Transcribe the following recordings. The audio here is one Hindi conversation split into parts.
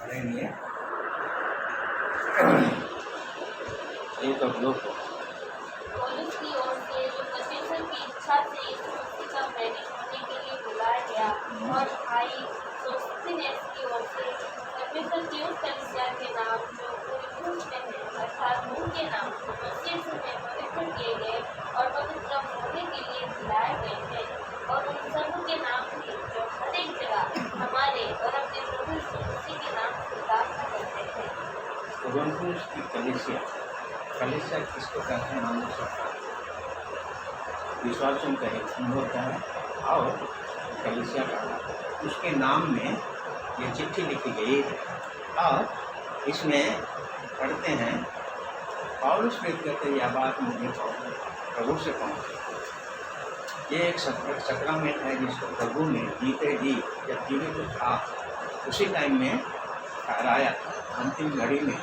पढ़ेंगे एक और दो को। पौलुस की ओर से जो परमेश्वर की इच्छा से यीशु मसीह का प्रेरित होने के लिए बुलाया गया, और भाई सोस्थिनेस की ओर से परमेश्वर की उस कलीसिया के नाम जो कोरिन्थुस में है, अर्थात मुंह के नाम जो मसीह यीशु में पवित्र किए गए और पवित्र होने के लिए बुलाए गए हैं, और उन सब के नाम भी जो हर एक जगह हमारे और अपने प्रभु यीशु मसीह के नाम से प्रार्थना करते हैं। कोरिन्थुस की कलीसिया, कलीसिया किसको कहते हैं? हम विश्वासों का एक समूह होता है और कलीसिया का उसके नाम में ये चिट्ठी लिखी गई है। और इसमें पढ़ते हैं पौलुस प्रेरित कहते हैं, यह बात मुझे प्रभु से पहुँची। ये एक सक्रामेंट है जिसको प्रभु ने जीते जी जब जीवित था उसी टाइम में ठहराया था, अंतिम घड़ी में,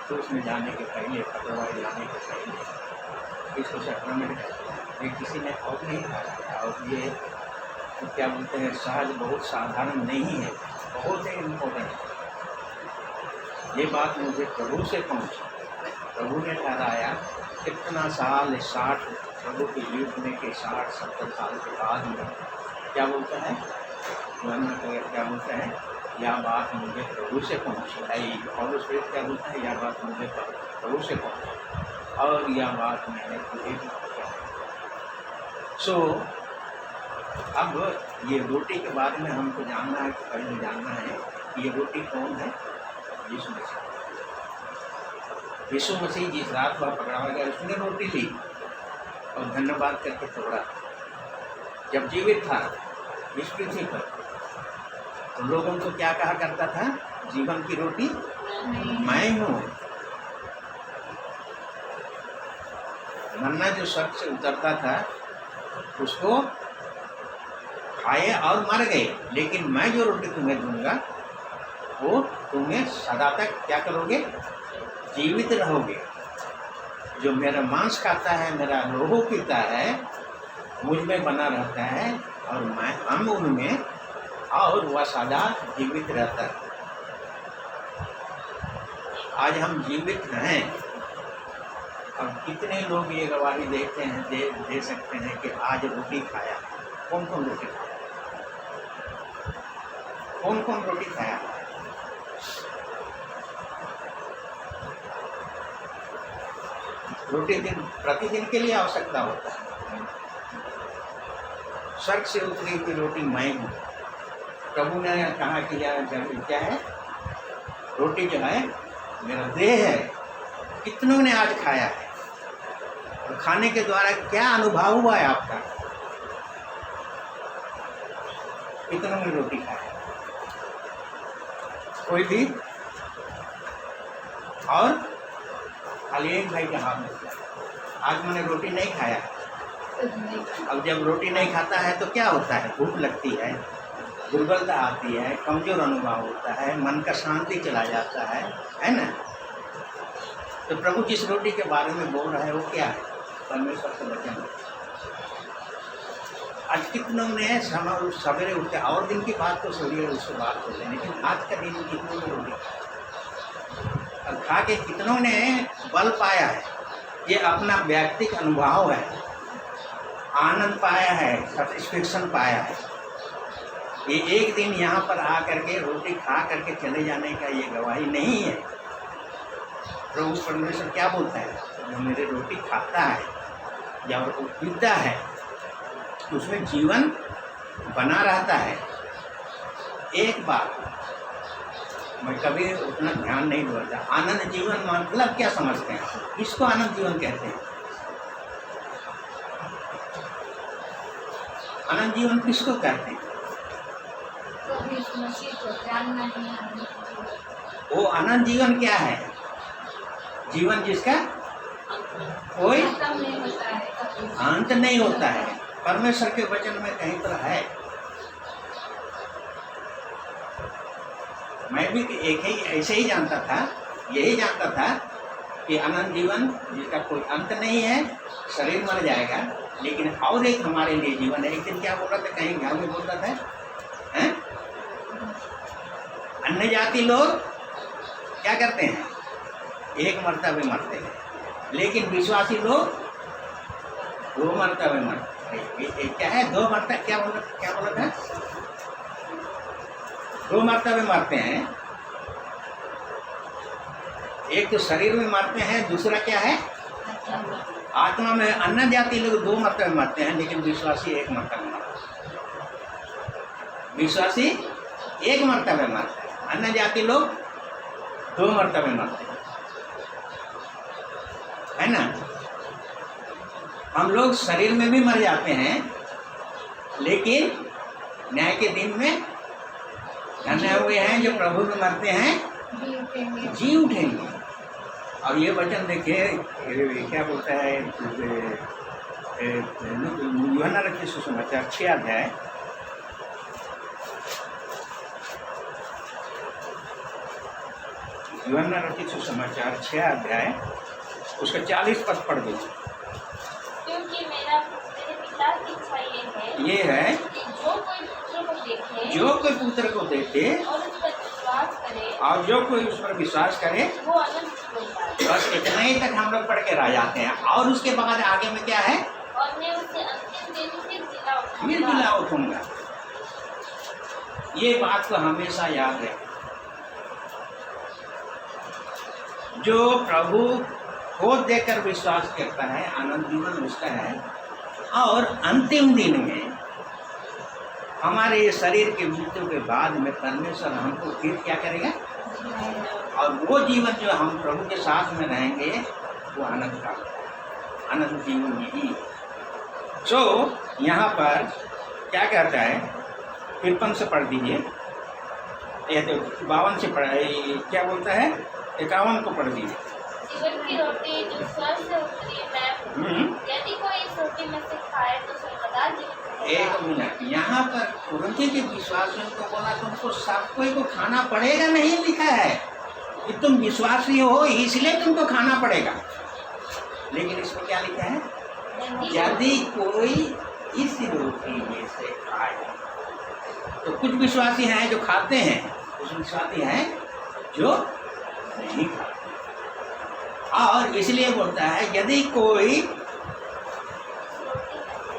तो उसमें जाने के पहले, खतरवाई जाने के पहले इसको सक्रामेंट कहते हैं। ये किसी ने और नहीं ठहराया, और ये क्या बोलते हैं, सहज बहुत साधारण नहीं है, बहुत ही इम्पोर्टेंट है। ये बात मुझे प्रभु से पहुँची, प्रभु ने ठहराया। कितना साल, 60 प्रभु के युग में के 60-70 साल के बाद में क्या बोलता है, क्या बोलता है, यह बात मुझे प्रभु से पहुँची। पौलुस प्रेरित क्या बोलता है, यह बात मुझे प्रभु से पहुँची और यह बात मैंने तुझे पहुँचाई। सो अब ये रोटी के बारे में हमको जानना है, पहले जानना है कि ये रोटी कौन है? यीशु मसीह। यीशु मसीह जिस रात वह पकड़ा गया उसने रोटी ली और धन्यवाद करके तोड़ा। जब जीवित था इस पृथ्वी पर तो लोगों को क्या कहा करता था? जीवन की रोटी मैं हूँ। मन्ना जो स्वर्ग से उतरता था उसको खाए और मर गए, लेकिन मैं जो रोटी तुम्हें दूंगा वो तुम्हें सदा तक क्या करोगे? जीवित रहोगे। जो मेरा मांस खाता है, मेरा लोहू पीता है, मुझ में बना रहता है और मैं हम उनमें, और वह सदा जीवित रहता है। आज हम जीवित हैं और कितने लोग ये गवाही देते हैं, दे सकते हैं कि आज रोटी खाया। कौन कौन रोटी खाया? कौन कौन रोटी खाया? रोटी प्रतिदिन के लिए आवश्यकता होता है। स्वर्ग से उतरी हुई रोटी मैं हूँ। प्रभु ने कहा कि यह क्या है? रोटी जो है मेरा देह है। कितनों ने आज खाया है? और खाने के द्वारा क्या अनुभव हुआ है आपका? कितनों ने रोटी खाया? कोई भी? और खाली एक भाई का हाथ में, आज मैंने रोटी नहीं खाया। अब जब रोटी नहीं खाता है तो क्या होता है? भूख लगती है, दुर्बलता आती है, कमजोर अनुभव होता है, मन का शांति चला जाता है ना? तो प्रभु जिस रोटी के बारे में बोल रहा है वो क्या है? परमेश्वर से वचन। आज कितनों ने सवेरे उठते, और दिन की बात तो सवेरे उससे बात हो रही, लेकिन आज का दिन कितनों ने रोटी और खा के कितनों ने बल पाया है? ये अपना व्यक्तिगत अनुभव है, आनंद पाया है, सेटिस्फेक्शन पाया है। ये एक दिन यहाँ पर आ करके रोटी खा करके चले जाने का ये गवाही नहीं है। प्रभु परमेश्वर क्या बोलता है? जो मेरे रोटी खाता है या वो पीता है उसमें जीवन बना रहता है। एक बात मैं कभी उतना ध्यान नहीं देता, आनंद जीवन मतलब क्या समझते हैं? किसको आनंद जीवन कहते हैं? आनंद जीवन किसको कहते हैं? वो आनंद जीवन क्या है? जीवन जिसका कोई अंत नहीं होता है। परमेश्वर के वचन में कहीं पर है। मैं भी एक ही ऐसे ही जानता था, यही जानता था कि अनंत जीवन जिसका कोई अंत नहीं है, शरीर मर जाएगा, लेकिन और एक हमारे लिए जीवन है। एक दिन क्या बोल रहा था, कहीं घर में बोल रहा था, हैं? अन्य जाति लोग क्या करते हैं? एक मर्तबे मरते हैं। लेकिन विश्वासी लोग 2 मर्तबे मरते हैं। क्या है 2 मरतबे? क्या बोला था? 2 मर्तबे मरते हैं। एक तो शरीर में मरते हैं, दूसरा क्या है? आत्मा में। अन्य जाति लोग 2 मर्तबे मरते हैं, लेकिन विश्वासी 1 मर्तबे मरते हैं। विश्वासी 1 मर्तबे मरते हैं, अन्य जाति लोग 2 मर्तबे मरते हैं, है ना? हम लोग शरीर में भी मर जाते हैं, लेकिन न्याय के दिन में धन्य हुए हैं जो प्रभु में मरते हैं, जी उठेंगे। और ये वचन देखिए क्या बोलता है, यूहन्ना रचित सुसमाचार 6 अध्याय, यूहन्ना रचित सुसमाचार 6 अध्याय उसका 40 पद पढ़ दो। क्योंकि मेरे पिता की इच्छा ये है कि जो कोई पुत्र को देखे जो कोई पुत्र को देखे और उस पर विश्वास करे और जो कोई उस पर विश्वास करे वो अनंत जीवन पाए। बस इतना ही तक हम लोग पढ़ के रह जाते हैं। और उसके बाद आगे में क्या है? और मैं उसे अंतिम दिन फिर फिर जिला उठूंगा। ये बात को हमेशा याद रखें। जो प्रभु को देकर विश्वास करता है अनंत जीवन उसका है। और अंतिम दिन में हमारे शरीर के मृत्यु के बाद में परमेश्वर हमको फिर क्या करेगा? और वो जीवन जो हम प्रभु के साथ में रहेंगे वो अनंत का अनंत जीवन में ही। सो यहाँ पर क्या कहता है? 53 से पढ़ दीजिए, ये तो 52 से पढ़, क्या बोलता है? 51 को पढ़ दीजिए। जीवन की रोटी जो स्वर्ग से उतरी मैं हूँ, यदि कोई इस रोटी में से खाए तो सर्वदा जीवित रहेगा। एक मिनट, यहाँ पर कुरिन्थी के विश्वासियों को बोला तुमको सब कोई को खाना पड़ेगा नहीं लिखा है कि तुम विश्वासी हो इसलिए तुमको खाना पड़ेगा। लेकिन इसमें क्या लिखा है? यदि कोई इस रोटी में से खाए। तो कुछ विश्वासी हैं जो खाते हैं, कुछ विश्वासी हैं जो नहीं खाते। और इसलिए बोलता है यदि कोई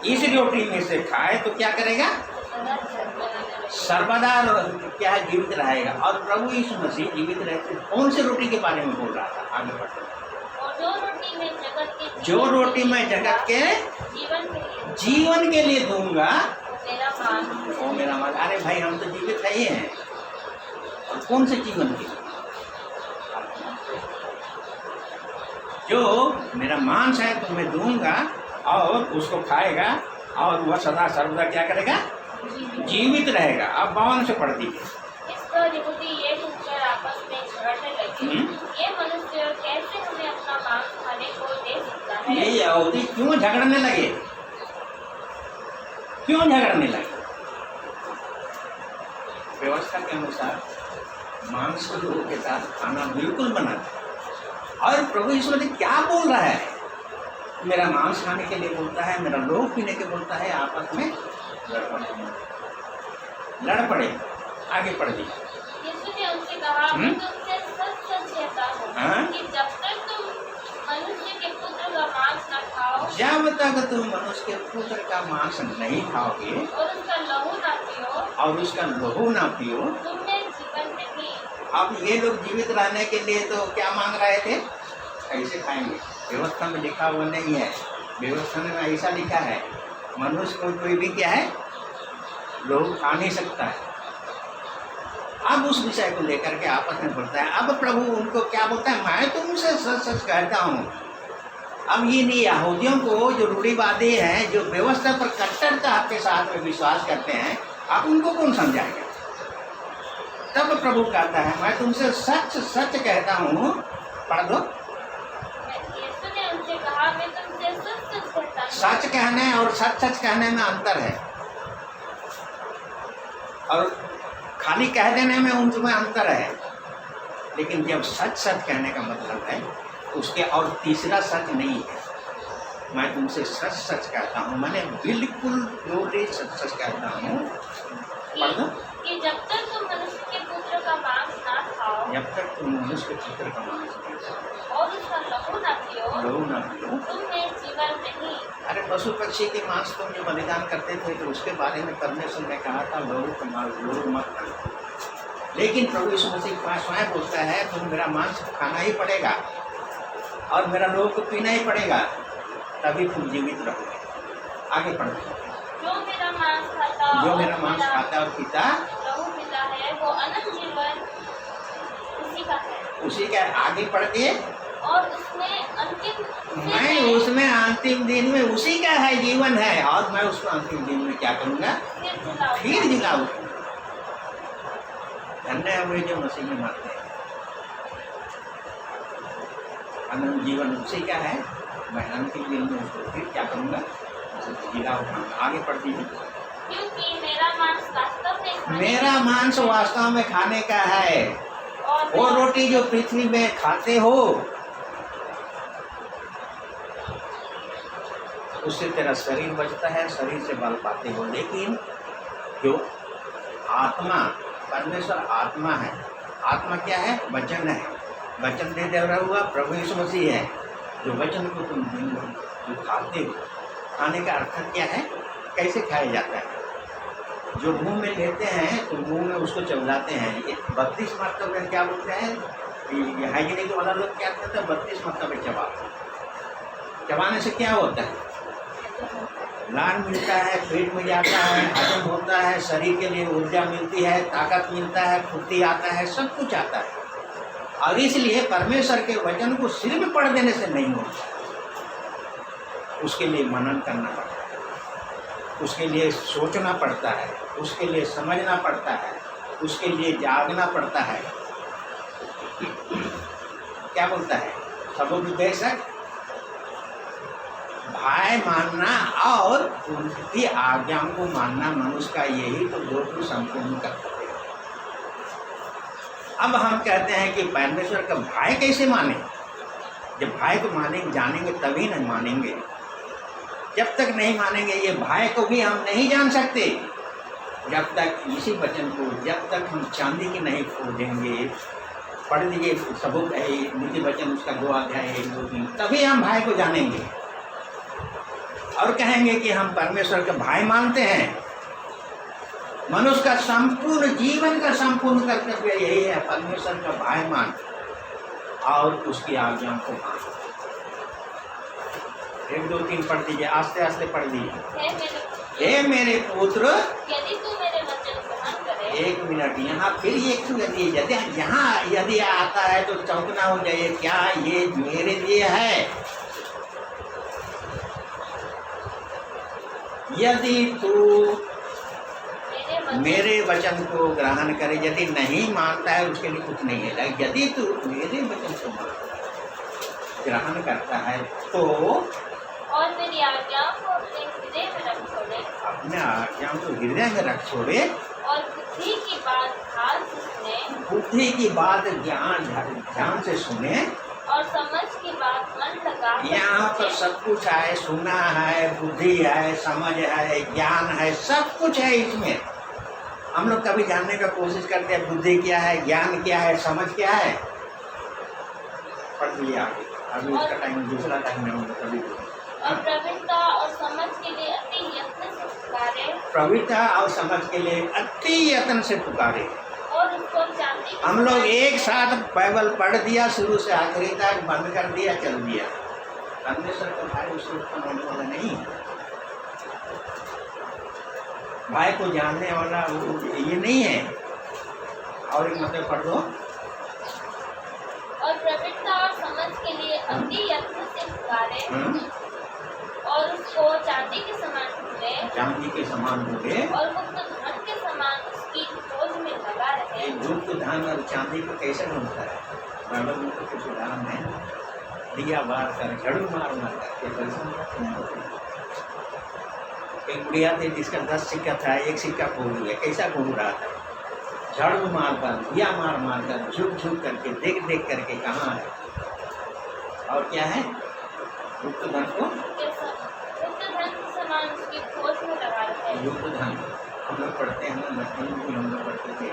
इस रोटी में से खाए तो क्या करेगा? सर्वदा क्या है? जीवित रहेगा। और प्रभु यीशु मसीह जीवित रहते कौन से रोटी के बारे में बोल रहा था? आगे बढ़ते। जो रोटी मैं जगत के जीवन के लिए दूंगा वो मेरा मान। अरे भाई हम तो जीवित है ही हैं, और कौन से जीवन के? जो मेरा मांस है तो मैं दूंगा और उसको खाएगा और वह सदा सर्वदा क्या करेगा? जीवित रहेगा। अब 52 से पढ़ दीजिए। इस पर यहूदी ये सुनकर आपस में झगड़ने लगे, ये मनुष्य कैसे हमें अपना मांस खाने को दे सकता है? ये यहूदी क्यों झगड़ने लगे? क्यों झगड़ने लगे? व्यवस्था के अनुसार मांस को लोगों के साथ खाना बिल्कुल मना है। और प्रभु यीशु मसीह क्या बोल रहा है? मेरा मांस खाने के लिए बोलता है, मेरा लोह पीने के बोलता है, आपस में लड़ पड़े। आगे पढ़ दीजिए। यीशु ने उनसे कहा, मैं तुमसे सच कहता हूँ कि जब तक तुम मनुष्य के पुत्र का मांस न खाओ, जब तक तुम मनुष्य के पुत्र का मांस नहीं खाओगे और उसका लहू न पियो, तुम्हें जीवन नहीं। अब ये लोग जीवित रहने के लिए तो क्या मांग रहे थे? कैसे खाएंगे? व्यवस्था में लिखा हुआ नहीं है। व्यवस्था में ऐसा लिखा है मनुष्य को कोई भी क्या है लोग खा नहीं सकता है। अब उस विषय को लेकर के आपस में बोलता है। अब प्रभु उनको क्या बोलता है? मैं तुमसे सच सच कहता हूँ। अब ये नहीं यहूदियों को जो रूढ़िवादी हैं, जो व्यवस्था पर कट्टरता के साथ में विश्वास करते हैं, आप उनको कौन समझाएगा? तब प्रभु कहता है मैं तुमसे सच सच कहता हूँ। पढ़ दो। यीशु ने उनसे कहा, मैं तुमसे सच सच कहता हूँ। सच कहने और सच सच कहने में अंतर है, और खाली कह देने में उनमें अंतर है। लेकिन जब सच सच कहने का मतलब है उसके और तीसरा सच नहीं है। मैं तुमसे सच सच कहता हूँ, मैंने बिल्कुल प्योरली सच सच कहता हूँ। पढ़ दो। कि जब तक तुम मनुष्य के पुत्र का मांस ना खाओ जब तक तुम मनुष्य पुत्र का मांस नहीं खाओ, और उसका लहू न पियो, लहू न पियो। तुम्हें जीवन नहीं। अरे पशु पक्षी के मांस तुम जो बलिदान करते थे तो उसके बारे में परमेश्वर ने कहा था लहू मत खाना। लेकिन प्रभु यीशु मसीह स्वयं बोलता है तुम मेरा मांस खाना ही पड़ेगा और मेरा लहू को पीना ही पड़ेगा, तभी तुम जीवित रहोगे। आगे पढ़ते जो मेरा मांस खाता जो और मेरा मांस खाता और पीता लहू पीता है वो अनंत जीवन उसी का है, उसी का आगे पढ़ के और उसमें अंतिम मैं उसमें अंतिम दिन में उसी का है जीवन है, और मैं उसको अंतिम दिन में क्या करूँगा, फिर जिलाऊँ। धन्य है वे जो मसीह में मरते हैं, अनंत जीवन उसी का है, मैं अंतिम दिन में उसको फिर क्या करूँगा, जिला उठाऊँगा। आगे पढ़ दीजिए। क्योंकि मेरा मांस वास्तव में मेरा मांस वास्तव में खाने का है, और वो रोटी जो पृथ्वी में खाते हो उससे तेरा शरीर बचता है, शरीर से बल पाते हो। लेकिन जो आत्मा, परमेश्वर आत्मा है, आत्मा क्या है, वचन है, वचन दे दे रहा हुआ प्रभु यीशु मसीह है। जो वचन को तुम जो खाते हो, खाने का अर्थ क्या है, कैसे खाया जाता है, जो मुंह में लेते हैं तो मुंह में उसको चबलाते हैं। ये 32 मरतबे क्या बोलते हैं, ये हाइजीनिक वाला लोग क्या कहते हैं, 32 मरतबे चबाने से क्या होता है, लार मिलता है, पेट में जाता है, हजम होता है, शरीर के लिए ऊर्जा मिलती है, ताकत मिलता है, फुर्ती आता है, सब कुछ आता है। और इसलिए परमेश्वर के वचन को सिर्फ पढ़ देने से नहीं होता, उसके लिए मनन करना पड़ता है, उसके लिए सोचना पड़ता है, उसके लिए समझना पड़ता है, उसके लिए जागना पड़ता है। क्या बोलता है, सबोपदेशक भाई मानना और उनकी आज्ञाओं को मानना मनुष्य का यही तो दोष संपूर्ण कर्तव्य है। अब हम कहते हैं कि परमेश्वर का भाई कैसे माने, जब भाई को मानेंगे जानेंगे तभी नहीं मानेंगे। जब तक नहीं मानेंगे ये भाई को भी हम नहीं जान सकते, जब तक इसी वचन को, जब तक हम चांदी की नहीं खोदेंगे। पढ़ लीजिए सबूत है नीति वचन उसका 2 अध्याय 1, 2, 3, तभी हम भाई को जानेंगे और कहेंगे कि हम परमेश्वर का भाई मानते हैं। मनुष्य का संपूर्ण जीवन का संपूर्ण कर्तव्य यही है, परमेश्वर का भाई मान और उसकी आज्ञाओं को मान। 1, 2, 3 पढ़ दीजिए, आस्ते आस्ते पढ़ दीजिए। हे मेरे पुत्र, यदि तू मेरे वचन ग्रहण करे। 1 मिनट, यहाँ फिर यदि आता है तो चौंकना हो जाइए, क्या ये मेरे लिए है। यदि तू मेरे वचन को ग्रहण करे, यदि नहीं मानता है उसके लिए कुछ नहीं है। यदि तू मेरे वचन को ग्रहण करता है तो और मेरी आज्ञाओं को अपने हृदय में रख छोड़े, अपने आज्ञाओं को हृदय में रख छोड़े, और बुद्धि की बात ध्यान से सुने, बुद्धि की बात ध्यान से सुने, और समझ की बात मन लगा। यहाँ पर सब कुछ है, सुना है, बुद्धि है, समझ है, ज्ञान है, सब कुछ है इसमें। हम लोग कभी जानने का कोशिश करते हैं बुद्धि क्या है, ज्ञान क्या है, समझ क्या है। पढ़ लिया अभी उसका टाइम, दूसरा टाइम में हम लोग कभी। और प्रवीणता और समझ के लिए अति यत्न से पुकारे, प्रवीणता और समझ के लिए अति यत्न से पुकारे। और उसको चांदी के हम लोग एक साथ बाइबल पढ़ दिया शुरू से आखिरी तक, बंद कर दिया, चल दिया। परमेश्वर का भाई उससे उत्पन्न होने वाला नहीं। भाई को जानने वाला ये नहीं है। और एक मतलब पढ़ दो। और प्रवीणता और समझ के लिए अति यत्न से पुकारे, और उसको चांदी के समान ढूंढे, चांदी के समान ढूंढे, और मुक्त धन के समान उसकी खोज में लगा रहे। गुप्त धन और चांदी को कैसे ढूंढता है, बाइबल में तो कुछ उदाहरण है। दिया बार कर, झाड़ू मार कर परिश्रम। एक बुढ़िया थी जिसका 10 सिक्का था, 1 सिक्का खो गया। कैसा घूम रहा था, झाड़ू मार कर, दिया मार मार कर, झुक झुक करके, देख देख करके कहाँ है। और क्या है, गुप्त धन को, गुप्त धन के समान उसकी खोज में लगा रहे। गुप्त धन हम लोग पढ़ते हैं ना, बचपन में भी हम लोग पढ़ते थे।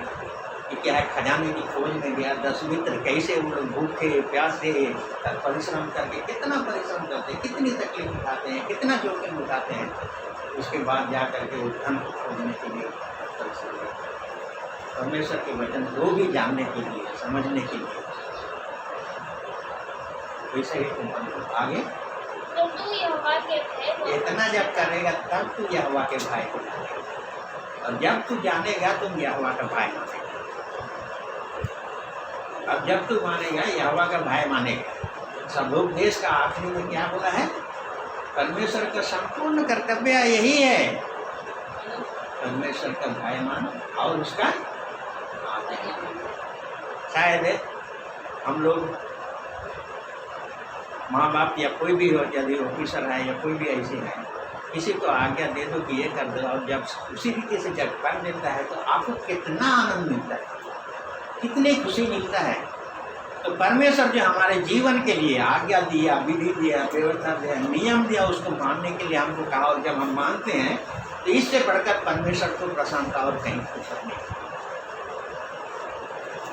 कि क्या है, खजाने की खोज में गया, 10 मित्र कैसे वो लोग भूखे प्यासे परिश्रम करके, कितना परिश्रम करते हैं, कितनी तकलीफ उठाते हैं, कितना जोखिम उठाते हैं, उसके बाद जा करके वो धन को खोजने के लिए परिश्रम करते हैं। परमेश्वर के वचन को भी जानने के लिए, समझने के लिए। वैसे ही तुम आगे तो तू यहोवा के भय इतना जब करेगा तब तू यहोवा के भाई को जानेगा, और जब तू जानेगा तुम यहोवा का भाई मानेगा। अब जब तू मानेगा यहोवा का भाई मानेगा। सबोपदेश का आखिरी में क्या बोला है? परमेश्वर का संपूर्ण कर्तव्य यही है, परमेश्वर का भाई मानो और उसका आज्ञा मानो। शायद हम लोग माँ बाप या कोई भी हो, यदि ऑफिसर है या कोई भी ऐसे है, किसी को आज्ञा दे दो कि ये कर दो, और जब उसी रीति से जब कर देता है तो आपको कितना आनंद मिलता है, कितनी खुशी मिलता है। तो परमेश्वर जो हमारे जीवन के लिए आज्ञा दिया, विधि दिया, व्यवस्था दिया, नियम दिया, उसको मानने के लिए हमको कहा, और जब हम मानते हैं तो इससे बढ़कर परमेश्वर को प्रसन्नता और कहीं कुछ नहीं,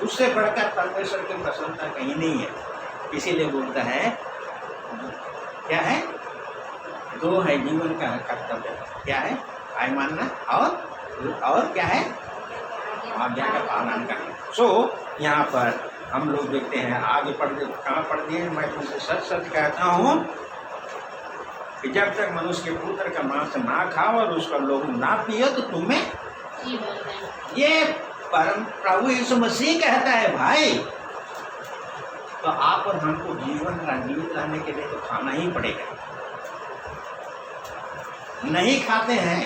उससे बढ़कर परमेश्वर की प्रसन्नता कहीं नहीं है। इसीलिए बोलता है, क्या है? दो है जीवन का कर्तव्य, क्या है? भाई मानना और क्या है? आज्ञा का पालन करना। सो यहाँ पर हम लोग देखते हैं, आगे कहाँ पढ़ दिए, मैं तुमसे सच सच कहता हूँ कि जब तक मनुष्य के पुत्र का मांस ना खाओ और उसका लोहू ना पियो तो तुम्हें ये परम प्रभु यीशु मसीह कहता है भाई। तो आप और हमको जीवित रहने के लिए तो खाना ही पड़ेगा। नहीं खाते हैं,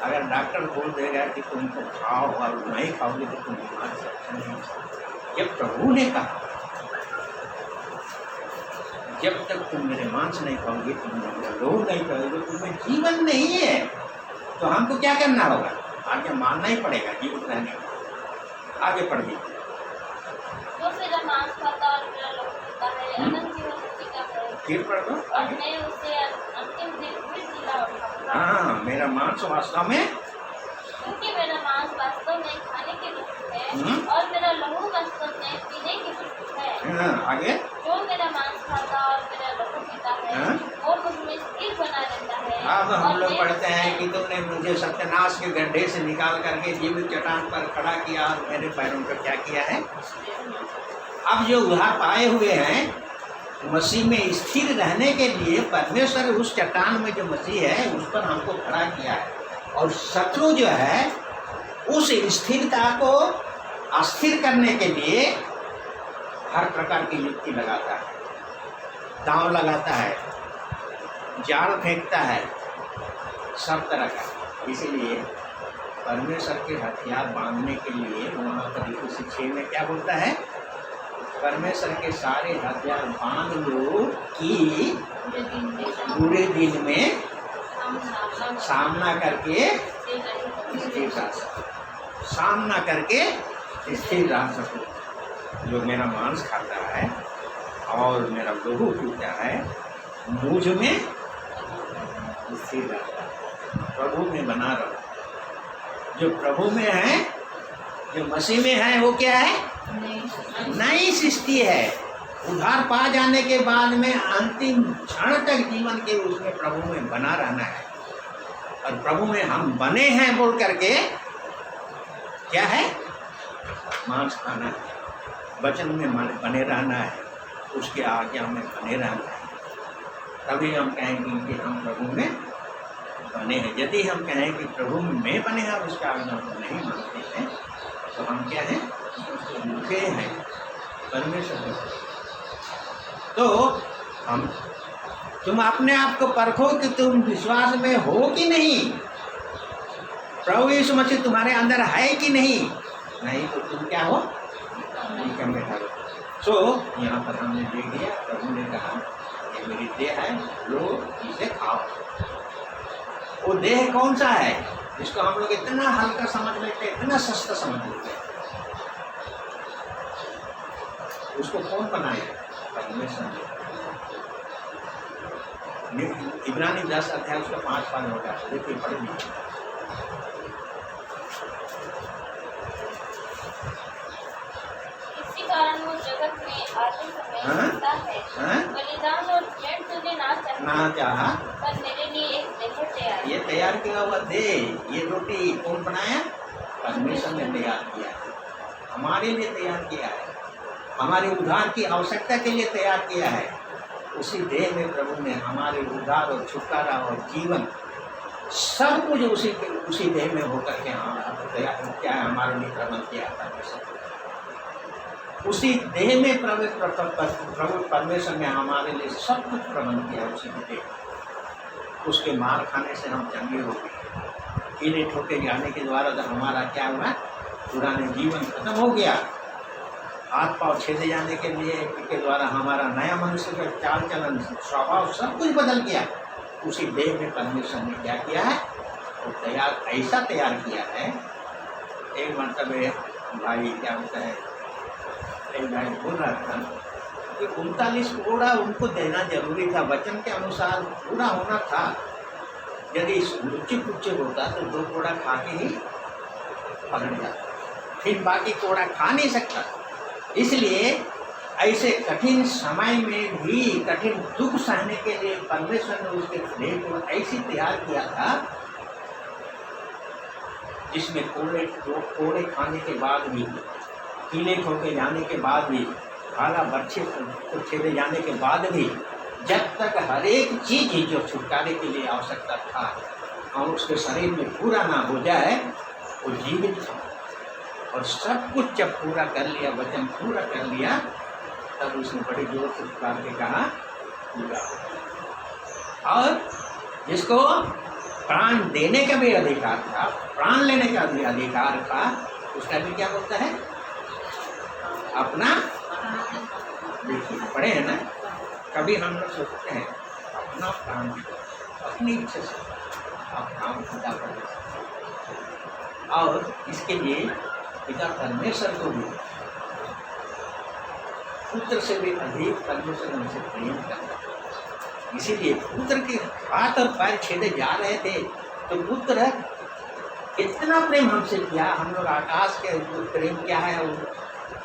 अगर डॉक्टर बोल देगा कि तुमको खाओ और नहीं खाओगे तो तुम बीमार से अच्छा नहीं हो सकते। जब प्रभु ने कहा जब तक तुम मेरे मांस नहीं खाओगे, तुम मेरा लोहू नहीं खाओगे, तुम्हें जीवन नहीं है। तो हमको क्या करना होगा? आगे मानना ही पड़ेगा जीवित रहने का। आगे पढ़ दीजिए। जो मेरा मांस खाता और मेरा लोहू पीता है अनंत जीवन उसी का है, फिर पढ़ दो और आगे। मैं उसे अंतिम दिन फिर जिला उठाऊंगा। हाँ, मेरा मांस वास्तव में, क्योंकि मेरा मांस वास्तव में खाने की वस्तु है और मेरा लोहू वास्तव में पीने की वस्तु है। हाँ, आगे। जो मेरा मांस खाता और मेरा लोहू पीता है वो मुझ में स्थिर बना रहता है। अब हम और लोग मैं पढ़ते हैं कि तुमने मुझे सत्यनाश के गड्ढे से निकाल करके जीवित चट्टान पर खड़ा किया और मेरे पैरों पर क्या किया है? अब जो उधार पाए हुए हैं मसीह में स्थिर रहने के लिए परमेश्वर उस चट्टान में जो मसीह है उस पर हमको खड़ा किया है, और शत्रु जो है उस स्थिरता को अस्थिर करने के लिए हर प्रकार की युक्ति लगाता है, दांव लगाता है, जाल फेंकता है, सब तरह का। इसीलिए परमेश्वर के हथियार बांधने के लिए वहाँ पर 6 में क्या बोलता है? परमेश्वर के सारे हथियार बांध लो कि बुरे दिन में सामना करके स्थिर रह सको, सामना करके स्थिर रह सको। जो मेरा मांस खाता है और मेरा लोहू पीता है मुझ में स्थिर रहता है, प्रभु में बना रहो। जो प्रभु में है, जो मसीह में है, वो क्या है? नई सृष्टि है। उधार पा जाने के बाद में अंतिम क्षण तक जीवन के उसमें प्रभु में बना रहना है, और प्रभु में हम बने हैं बोल करके क्या है? मांस खाना है, वचन में बने रहना है, उसके आज्ञा में बने रहना है, तभी हम कहेंगे कि हम प्रभु में बने हैं। यदि हम कहें कि प्रभु में बने हैं और उसके आज्ञा को नहीं मानते हैं तो हम क्या हैं? भूखे हैं परमेश्वर। तो हम तुम अपने आप को परखो कि तुम विश्वास में हो कि नहीं, प्रभु यीशु मसीह तुम्हारे अंदर है कि नहीं। नहीं तो तुम क्या हो? कम बैठा हो। सो यहाँ पर हमने देख दिया, प्रभु ने कहा ये मेरी देह है, लो इसे खाओ। वो देह कौन सा है जिसको हम लोग इतना हल्का समझ लेते, इतना सस्ता समझ लेते? उसको कौन बनाएगा? परमेश्वर। इब्रानी 10 अध्याय उसका 5 पाद होगा, देखिए पढ़ लीजिए। कारण वो जगत में आते समय हाँ? कहता है, हाँ? बलिदान और भेंट तुझे ना ना चाहिए, चाहा पर मेरे लिए एक देह तैयार ये तैयार किया हुआ दे। ये रोटी कौन बनाया? परमेश्वर ने तैयार किया है, हमारे लिए तैयार किया है, हमारे उद्धार की आवश्यकता के लिए तैयार किया है। उसी देह में प्रभु ने हमारे उद्धार और छुटकारा और जीवन सब कुछ उसी देह में होकर के तैयार क्या है, हमारे लिए प्रबंध किया था। उसी देह में प्रभु परमेश्वर ने हमारे लिए सब कुछ प्रबंध किया। उसी देह, उसके मार खाने से हम चंगे हो गए। कीड़े ठोके जाने के द्वारा तो हमारा क्या हुआ? पुराने जीवन खत्म हो गया। हाथ पांव छेदे जाने के द्वारा हमारा नया मनुष्य का चाल चलन स्वभाव सब कुछ बदल गया। उसी देह में परमेश्वर ने क्या किया है? वो ऐसा तैयार किया है। एक मरतबे भाई क्या होता है, एक भाई बोल रहा था कि 39 कोड़ा उनको देना जरूरी था, वचन के अनुसार पूरा होना था। यदि लुच्चे होता तो 2 कोड़ा खा के ही पकड़ जाता, फिर बाकी कोड़ा खा नहीं सकता। इसलिए ऐसे कठिन समय में भी कठिन दुख सहने के लिए परमेश्वर ने उसके देह को ऐसे तैयार किया था जिसमें कोड़े खाने के बाद भी, कीड़े ठोके जाने के बाद भी, भाला बर्छे को छेदे जाने के बाद भी, जब तक हर एक चीज ही जो छुटकारे के लिए आवश्यकता था और उसके शरीर में पूरा ना हो जाए, वो जीवित था। और सब कुछ जब पूरा कर लिया, वचन पूरा कर लिया, तब उसने बड़े जोर से पुकार के कहा पूरा। और जिसको प्राण देने का भी अधिकार था, प्राण लेने का भी अधिकार था, उसका भी क्या बोलता है? अपना, देखिए पढ़े हैं ना, कभी हम लोग सोचते हैं अपना प्राण अपनी इच्छा से आप काम खुदा कर, और इसके लिए पिता परमेश्वर को भी पुत्र से भी अधिक परमेश्वर हमसे प्रेम करता है। इसीलिए पुत्र के हाथ और पैर छेदे जा रहे थे तो पुत्र इतना प्रेम हमसे किया। हम लोग आकाश के प्रेम क्या है वो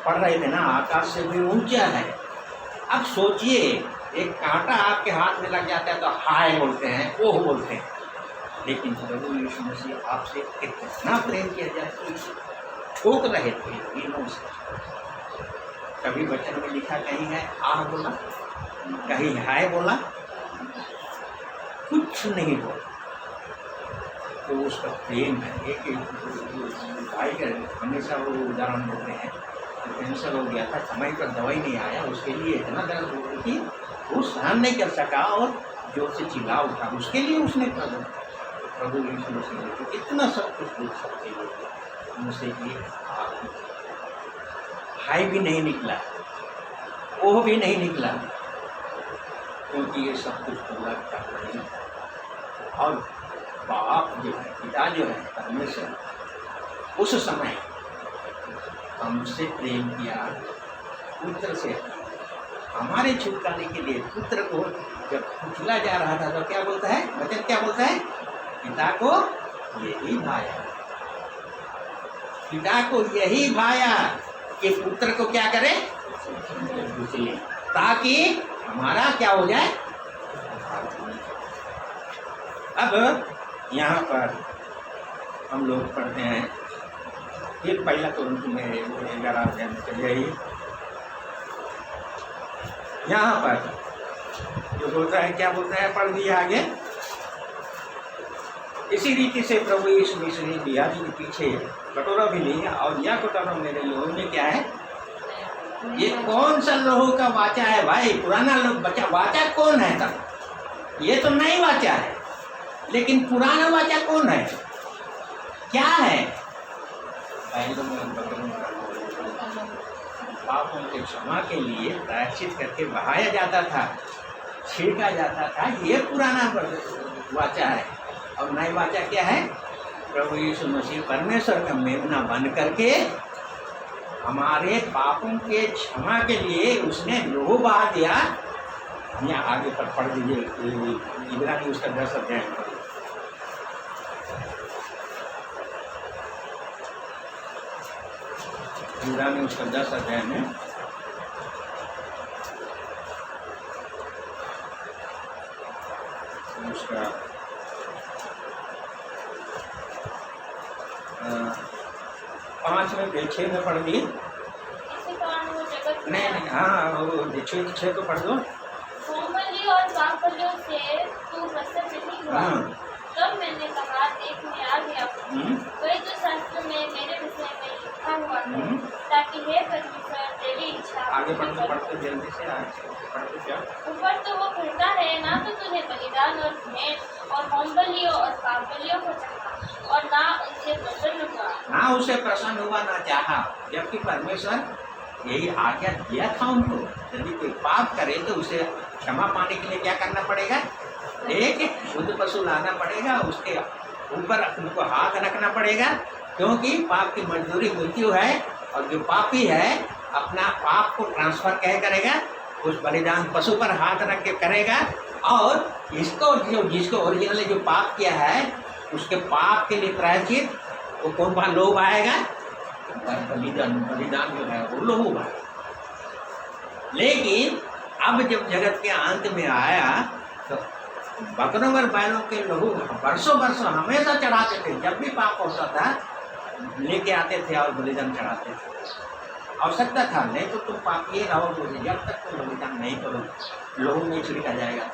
पढ़ रहे थे ना, आकाश से भी ऊंचा है। अब सोचिए, एक कांटा आपके हाथ में लग जाता है तो हाय बोलते हैं, ओह बोलते हैं, लेकिन प्रभु यीशु मसीह आपसे कितना प्रेम किया जाए, ठोक रहे थे तीनों से। कभी वचन में लिखा कहीं है आह बोला, कहीं हाय बोला, कुछ नहीं बोला। तो उसका प्रेम है। एक भाई का हमेशा वो उदाहरण देते हैं, कैंसर हो गया था, समय पर दवाई नहीं आया, उसके लिए इतना दर्द हो रही थी, वो सहन नहीं कर सका और जोर से चिल्ला उठा। उसके लिए उसने प्रभु यीशु मसीह ने तो इतना सब कुछ देख सकते हैं, मुझसे ये हाय भी नहीं निकला, ओह भी नहीं निकला, क्योंकि ये सब कुछ पूरा कर रही है। और बाप जो है, पिता जो है परमेश्वर, उस समय हमसे प्रेम किया पुत्र से। हमारे छुटकारे के लिए पुत्र को जब कुचला जा रहा था तो क्या बोलता है वचन, क्या बोलता है? पिता को यही भाया, पिता को यही भाया कि पुत्र को क्या करे, ताकि हमारा क्या हो जाए। अब यहाँ पर हम लोग पढ़ते हैं, फिर पहला कोरिन्थी में 11 अध्याय में चले आइए। यहाँ पर जो बोलता है, क्या बोलता है, पढ़ दिया आगे। इसी रीति से प्रभु यीशु मसीह ने बियाजी के पीछे कटोरा भी लिया और यह कटोरा मेरे लोगों में क्या है, ये कौन सा लोहो का वाचा है भाई? पुराना बचा वाचा कौन है तब? ये तो नई वाचा है, लेकिन पुराना वाचा कौन है, क्या है? पापों के क्षमा के लिए प्रायश्चित करके बहाया जाता था, छिड़का जाता था, ये पुराना वाचा है। और नई वाचा क्या है? प्रभु यीशु मसीह परमेश्वर का मेमना बन करके हमारे पापों के क्षमा के लिए उसने लोहो बहा दिया। यहाँ आगे पर पढ़ दीजिए, इब्रानी उसका 10 अध्याय। इब्रानी उसका 10 अध्याय में उसका 5 में 6 में पढ़ दिए। इसी कारण वो जगत में नहीं हाँ वो 6 तो पढ़ दो। होमबलियों और पापबलियों से तू प्रसन्न नहीं हुआ। हाँ। तब मैंने कहा, देख मैं आ गया हूँ, हम्म, वही तो शास्त्र में मेरे विषय में लिखा हुआ है, हम्म। ताकि हे परमेश्वर तेरी इच्छा आगे पूरी पढ़ते करूं। पढ़ते जल्दी से आगे पढ़ते क्या। ऊपर तो वो कहता है, ना तो तुझे बलिदान और भेंट और होमबलियों और पापबलियों को चाहा, और ना उनसे प्रसन्न हुआ। ना उसे प्रसन्न हुआ ना चाहा, जबकि परमेश्वर यही आज्ञा दिया था उनको, यदि कोई पाप करे तो उसे क्षमा पाने के लिए क्या करना पड़ेगा, एक शुद्ध पशु लाना पड़ेगा, उसके ऊपर उनको हाथ रखना पड़ेगा, क्योंकि पाप की मजदूरी मृत्यु है। और जो पापी है अपना पाप को ट्रांसफर क्या करेगा, उस बलिदान पशु पर हाथ रख के करेगा, और इसको जिसको ओरिजिनली जो पाप किया है उसके पाप के लिए प्रायश्चित वो कौन सा लोभ आएगा, बलिदान जो है वो लोभ आएगा। लेकिन अब जब जगत के अंत में आया तो बकरों और बैलों के लहू वर्षों हमेशा चढ़ाते थे, जब भी पाप होता था लेके आते थे और बलिदान चढ़ाते थे। आवश्यकता था, नहीं तो तुम पापिए रहोगे, जब तक तुम बलिदान नहीं करोगे लहू में छिड़का जाएगा।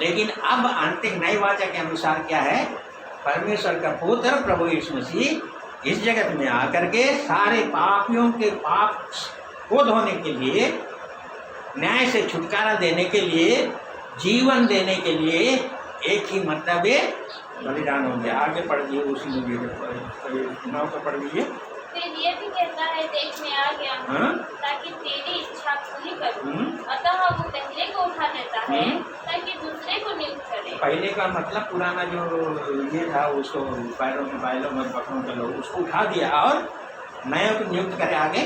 लेकिन अब अंतिम नई वाचा के अनुसार क्या है, परमेश्वर का पुत्र प्रभु यीशु मसीह इस जगत में आकर के सारे पापियों के पाप को धोने के लिए, न्याय से छुटकारा देने के लिए, जीवन देने के लिए एक ही मतलब है बलिदान हो गया। आगे पढ़ दिए उसी में 9 को पढ़ लीजिए। फिर ये भी कहता है, देख मैं आ गया हूँ, हाँ? ताकि तेरी इच्छा पूरी करूँ। हम्म। अतः वो पहले को उठा लेता है ताकि दूसरे को नियुक्त करे। पहले का मतलब पुराना जो ये था उसको पैरों में बैलों में बकरों के लोग उसको उठा दिया और नया को नियुक्त करे। आगे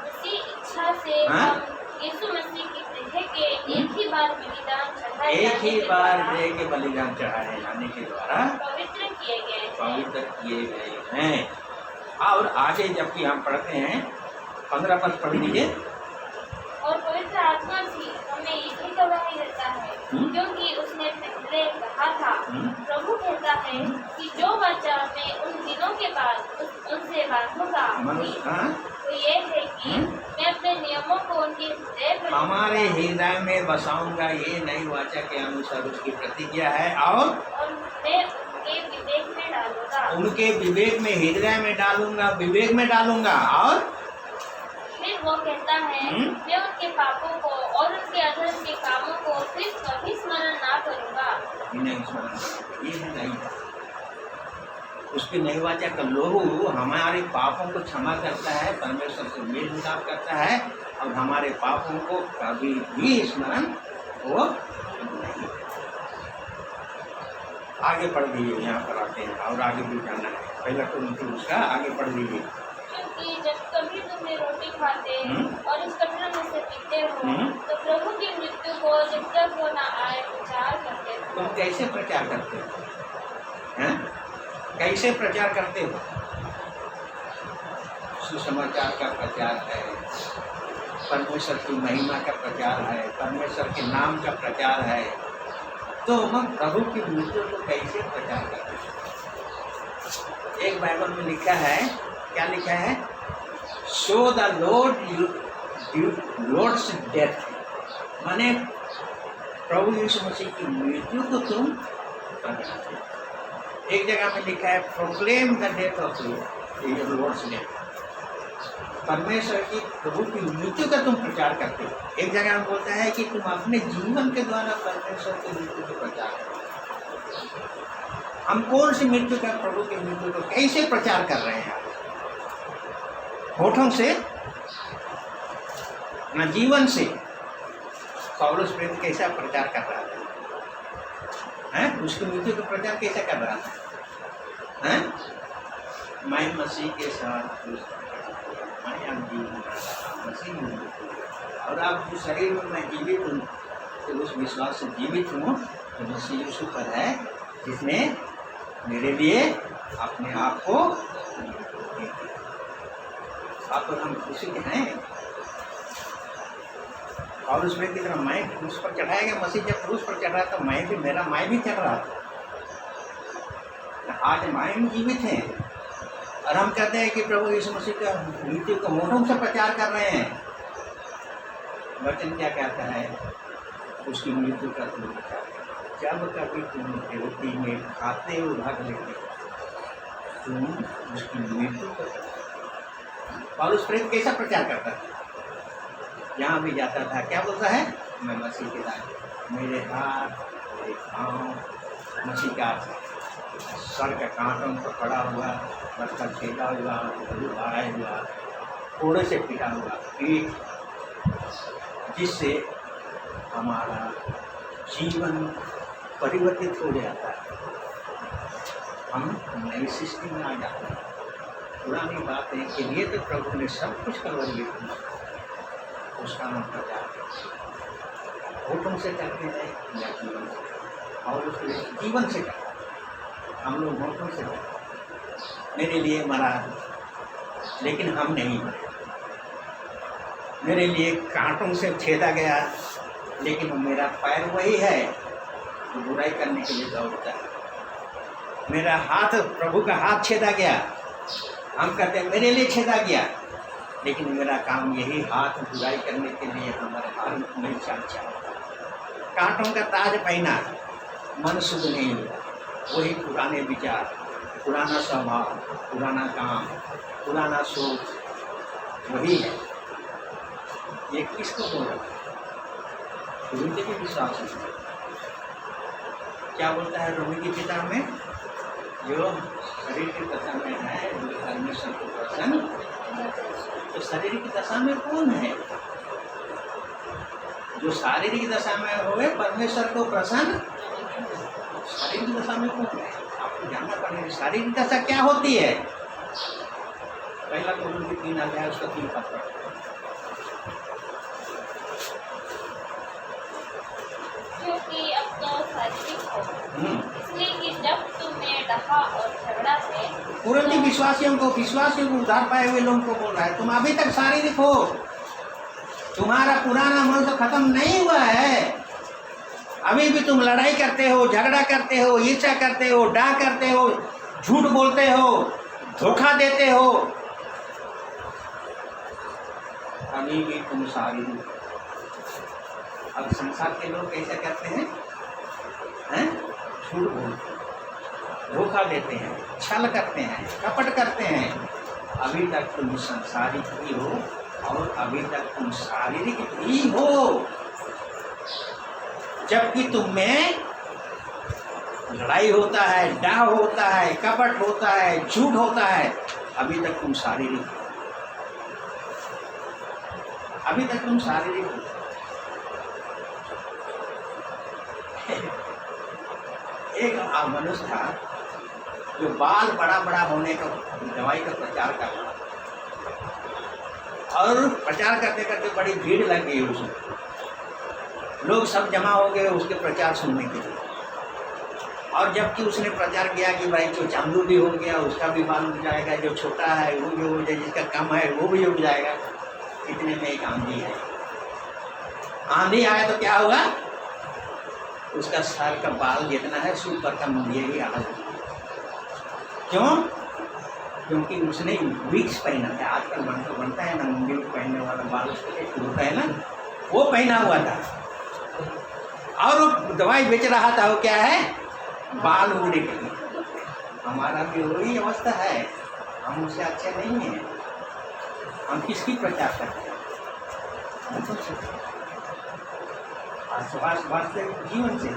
उसी इच्छा से हाँ? हम यीशु मसीह की देह के एक ही बार बलिदान चढ़ाए एक जाने ही के बार द्वारा दे के बलिदान चढ़ाए जाने के द्वारा पवित्र किए गए हैं। पवित्र किए गए हैं। और आगे जबकि हम पढ़ते हैं 15 पद पढ़ लीजिए। और पवित्र आत्मा भी हमें यही गवाही देता है, क्योंकि उसने पहले कहा था, प्रभु कहता है कि जो वाचा मैं उन दिनों के बाद उनसे बांधूंगा मनुष्य हाँ? तो ये है कि मैं अपने नियमों को उनके हृदय पर हमारे हृदय में बसाऊंगा, ये नई वाचा के अनुसार उसकी प्रतिज्ञा है। और मैं उनके विवेक में डालूंगा। उनके विवेक में, हृदय में डालूंगा, विवेक में डालूंगा। और फिर वो कहता है, मैं उनके पापों को और उनके अधर्म के कामों को फिर कभी स्मरण ना करूंगा। नहीं स्मरण करूंगा। ये है नई वाचा। उसकी नई वाचा का लोहू हमारे पापों को क्षमा करता है, परमेश्वर से मेल मिलाप करता है, और हमारे पापों को कभी भी स्मरण वो नहीं। आगे पढ़ दीजिए, यहाँ पर आते हैं और आगे भी जाना है। पहला तो उसका आगे पढ़ दीजिए। क्योंकि जब कभी तुम रोटी खाते और इस कटोरे में से पीते हो तो प्रभु की मृत्यु को जब तक वो न आए प्रचार करते हो। तुम कैसे प्रचार करते हो? हैं? कैसे प्रचार करते हो? सुसमाचार का प्रचार है, परमेश्वर की महिमा का प्रचार है, परमेश्वर के नाम का प्रचार है। तो हम प्रभु की मृत्यु को कैसे प्रचार करते हैं? एक बाइबल में लिखा है, क्या लिखा है? शो द लॉर्ड्स डेथ, माने प्रभु यीशु मसीह की मृत्यु को तुम प्रचार। एक जगह में लिखा है proclaim the death of Lord's death, परमेश्वर की प्रभु की मृत्यु का तुम प्रचार करते हो। एक जगह में बोलता है कि तुम अपने जीवन के द्वारा परमेश्वर की मृत्यु को प्रचार करो। हम कौन सी मृत्यु का, प्रभु की मृत्यु को कैसे प्रचार कर रहे हैं? होठों से न जीवन से। पौलुस प्रेरित कैसा प्रचार कर रहा था? हैं? उसकी मृत्यु का प्रचार कैसे कर रहा था? हैं? मैं मसीह के साथ मसीह हूँ, और आप जो शरीर में मैं जीवित हूँ तो उस विश्वास से जीवित हूँ तो मसीह यीशु पर है, जिसने मेरे लिए अपने आप को दे दिया। आप और हम खुशी के हैं। और उसमें की तरह मैं क्रूस पर चढ़ाया गया। मसीह जब क्रूस पर चढ़ा तो मैं भी चढ़ रहा था। आज मैं जीवित हैं और हम कहते हैं कि प्रभु यीशु मसीह का मृत्यु को मुंहों से प्रचार कर रहे हैं। वचन क्या कहता है? उसकी मृत्यु का तुम प्रचार जब कभी तुम रोटी में खाते हो भाग लेते तुम उसकी मृत्यु कर। पौलुस प्रेरित कैसा प्रचार करता था? जहाँ भी जाता था क्या बोलता है? मैं मसीह के दास, मेरे हाथ मेरे पाँव मसीह का सर का कांटों पर पड़ा हुआ, बच्चा छेदा हुआ, भाड़ा हुआ, कोड़े से पिटा हुआ पीठ, जिससे हमारा जीवन परिवर्तित हो जाता है। हम नई सृष्टि में आ जाते हैं। पुरानी बातें के लिए तो प्रभु ने सब कुछ करवाई किया, उसका हम प्रचार होठों से करते हैं या जीवन से, और उसके जीवन से करते हैं। हम लोग होठों से करते हैं, मेरे लिए मरा लेकिन हम नहीं मरे, मेरे लिए कांटों से छेदा गया लेकिन मेरा पैर वही है जो बुराई करने के लिए दौड़ता है। मेरा हाथ, प्रभु का हाथ छेदा गया, हम कहते हैं मेरे लिए छेदा गया, लेकिन मेरा काम यही हाथ बुराई करने के लिए हमारे हाथ नहीं चाचा। कांटों का ताज पहना, मन शुद्ध नहीं हुआ, वही पुराने विचार, पुराना स्वभाव, पुराना काम, पुराना सोच वही है। ये किसको बोल रहा है? उनके भी विश्वास है। क्या बोलता है रोमी की किताब में? जो शरीर की दशा में है वो परमेश्वर को प्रसन्न, तो शारीरिक दशा में कौन है? जो शारीरिक दशा में होवे परमेश्वर को प्रसन्न, शारीरिक दशा में कौन है? आपको जानना पड़ेगा शारीरिक दशा क्या होती है। पहला कोरिन्थियों 3 अध्याय उसका 3 पद पढ़ो। क्योंकि अब तो शारीरिक हो, इसलिए कि जब तुमने डहा और झगड़ा है। कुरिन्थी विश्वासियों को उद्धार पाए हुए लोगों को बोल रहा है, तुम अभी तक शारीरिक हो, तुम्हारा पुराना मन तो खत्म नहीं हुआ है। अभी भी तुम लड़ाई करते हो, झगड़ा करते हो, ईर्ष्या करते हो, डाह करते हो, झूठ बोलते हो, धोखा देते हो, अभी भी तुम शारीरिक। अब संसार के लोग कैसे करते हैं? झूठ बोलते हैं, धोखा देते हैं, छल करते हैं, कपट करते हैं। अभी तक तुम संसारिक ही हो और अभी तक तुम शारीरिक ही हो, जबकि तुम में लड़ाई होता है, डाह होता है, कपट होता है, झूठ होता है। अभी तक तुम शारीरिक हो, अभी तक तुम शारीरिक हो। एक मनुष्य था जो बाल बड़ा बड़ा होने का दवाई का प्रचार कर रहा, और प्रचार करते करते बड़ी भीड़ लग गई उसमें, लोग सब जमा हो गए उसके प्रचार सुनने के लिए। और जबकि उसने प्रचार किया कि भाई जो चांदू भी हो गया उसका भी बाल उग जाएगा, जो छोटा है वो भी उग जाएगा, जिसका कम है वो भी उग जाएगा। इतने में एक आंधी है, आंधी आया तो क्या हुआ? उसका सर का बाल जितना है सूख पर का मुंडिया ही अलग हो गया। क्यों? क्योंकि उसने विक्स पहना था। आजकल बनता है ना मुंडी पहनने वाला बाल, उसको होता है ना, वो पहना हुआ था और वो दवाई बेच रहा था। वो क्या है? बाल उगने के लिए। हमारा भी वही अवस्था है, हम उससे अच्छे नहीं हैं। हम किसकी प्रचार करते हैं? वास्तविक जीवन से।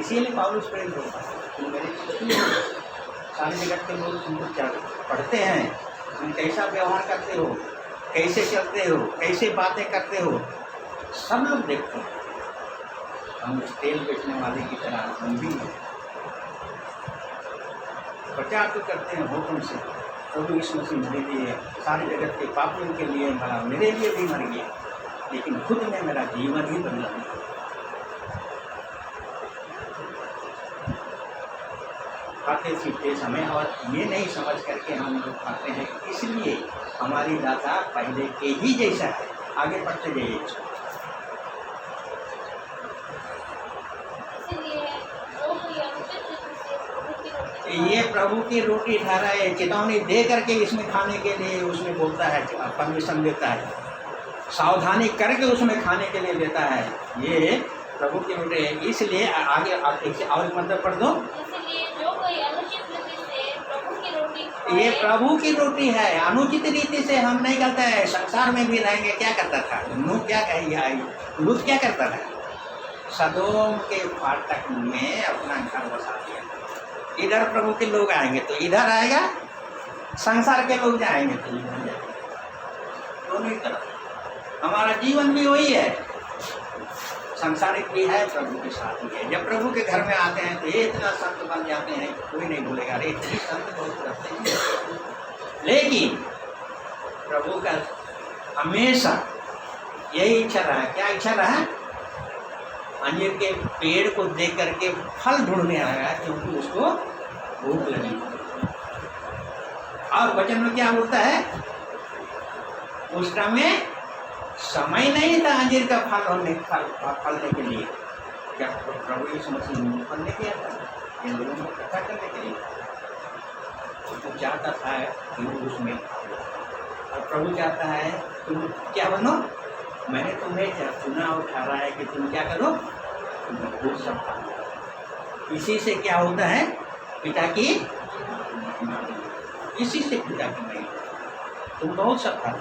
इसीलिए पौलुस प्रेरित होता है, तुम मेरे सारे जगत के लोग तुमको पढ़ते हैं, तुम कैसा व्यवहार करते हो, कैसे चलते हो, कैसे बातें करते हो, सब लोग देखते हैं। हम तेल बेचने वाले की तरह हम भी प्रचार तो करते हैं होठों से, प्रभु यीशु मसीह मेरे लिए सारे जगत के पापियों के लिए मरा, मेरे लिए भी मर गया, लेकिन खुद में मेरा जीवन ही बदला नहीं। खाते पीते समय और ये नहीं समझ करके हम लोग खाते हैं, इसलिए हमारी दाता पहले के ही जैसा है। आगे बढ़ते जाइए। ये प्रभु की रोटी ठहरा है, चेतावनी दे करके इसमें खाने के लिए उसमें बोलता है, परमिशन देता है, सावधानी करके उसमें खाने के लिए देता है। ये प्रभु की रोटी है। इसलिए आगे और मतलब पढ़ दो। इसलिए जो कोई अनुचित रीति से प्रभु की रोटी खाए, ये प्रभु की रोटी है, अनुचित रीति से हम नहीं करते हैं। संसार में भी रहेंगे, क्या करता था नूह, क्या कही लूत क्या करता था, सदोम के फाटक में अपना घर बसा दिया। इधर प्रभु के लोग आएंगे तो इधर आएगा, संसार के लोग जाएंगे तो इधर जाएंगे, दोनों ही तरफ। हमारा जीवन भी वही है, संसारिक भी है, प्रभु के साथ ही है। जब प्रभु के घर में आते हैं तो ये इतना संत बन जाते हैं, कोई नहीं बोलेगा अरे इतनी संत बहुत करते हैं। लेकिन प्रभु का हमेशा यही इच्छा रहा। क्या इच्छा रहा? अंजीर के पेड़ को देख करके फल ढूंढने आया, क्योंकि उसको भूख लगी। और वचन में क्या बोलता है? उस टाइम में समय नहीं था अंजीर का फलने के लिए। क्या प्रभु यीशु मसीह फलने गया था इन लोगों को इकट्ठा करने के लिए? तो चाहता था कि वो उसमें, और प्रभु चाहता है तुम क्या बनो? मैंने तुम्हें चुना और ठहरा है कि तुम क्या करो, तुम सब खाओ। इसी से क्या होता है? पिता की, इसी से पिता की नहीं। तुम बहुत सब खाओ।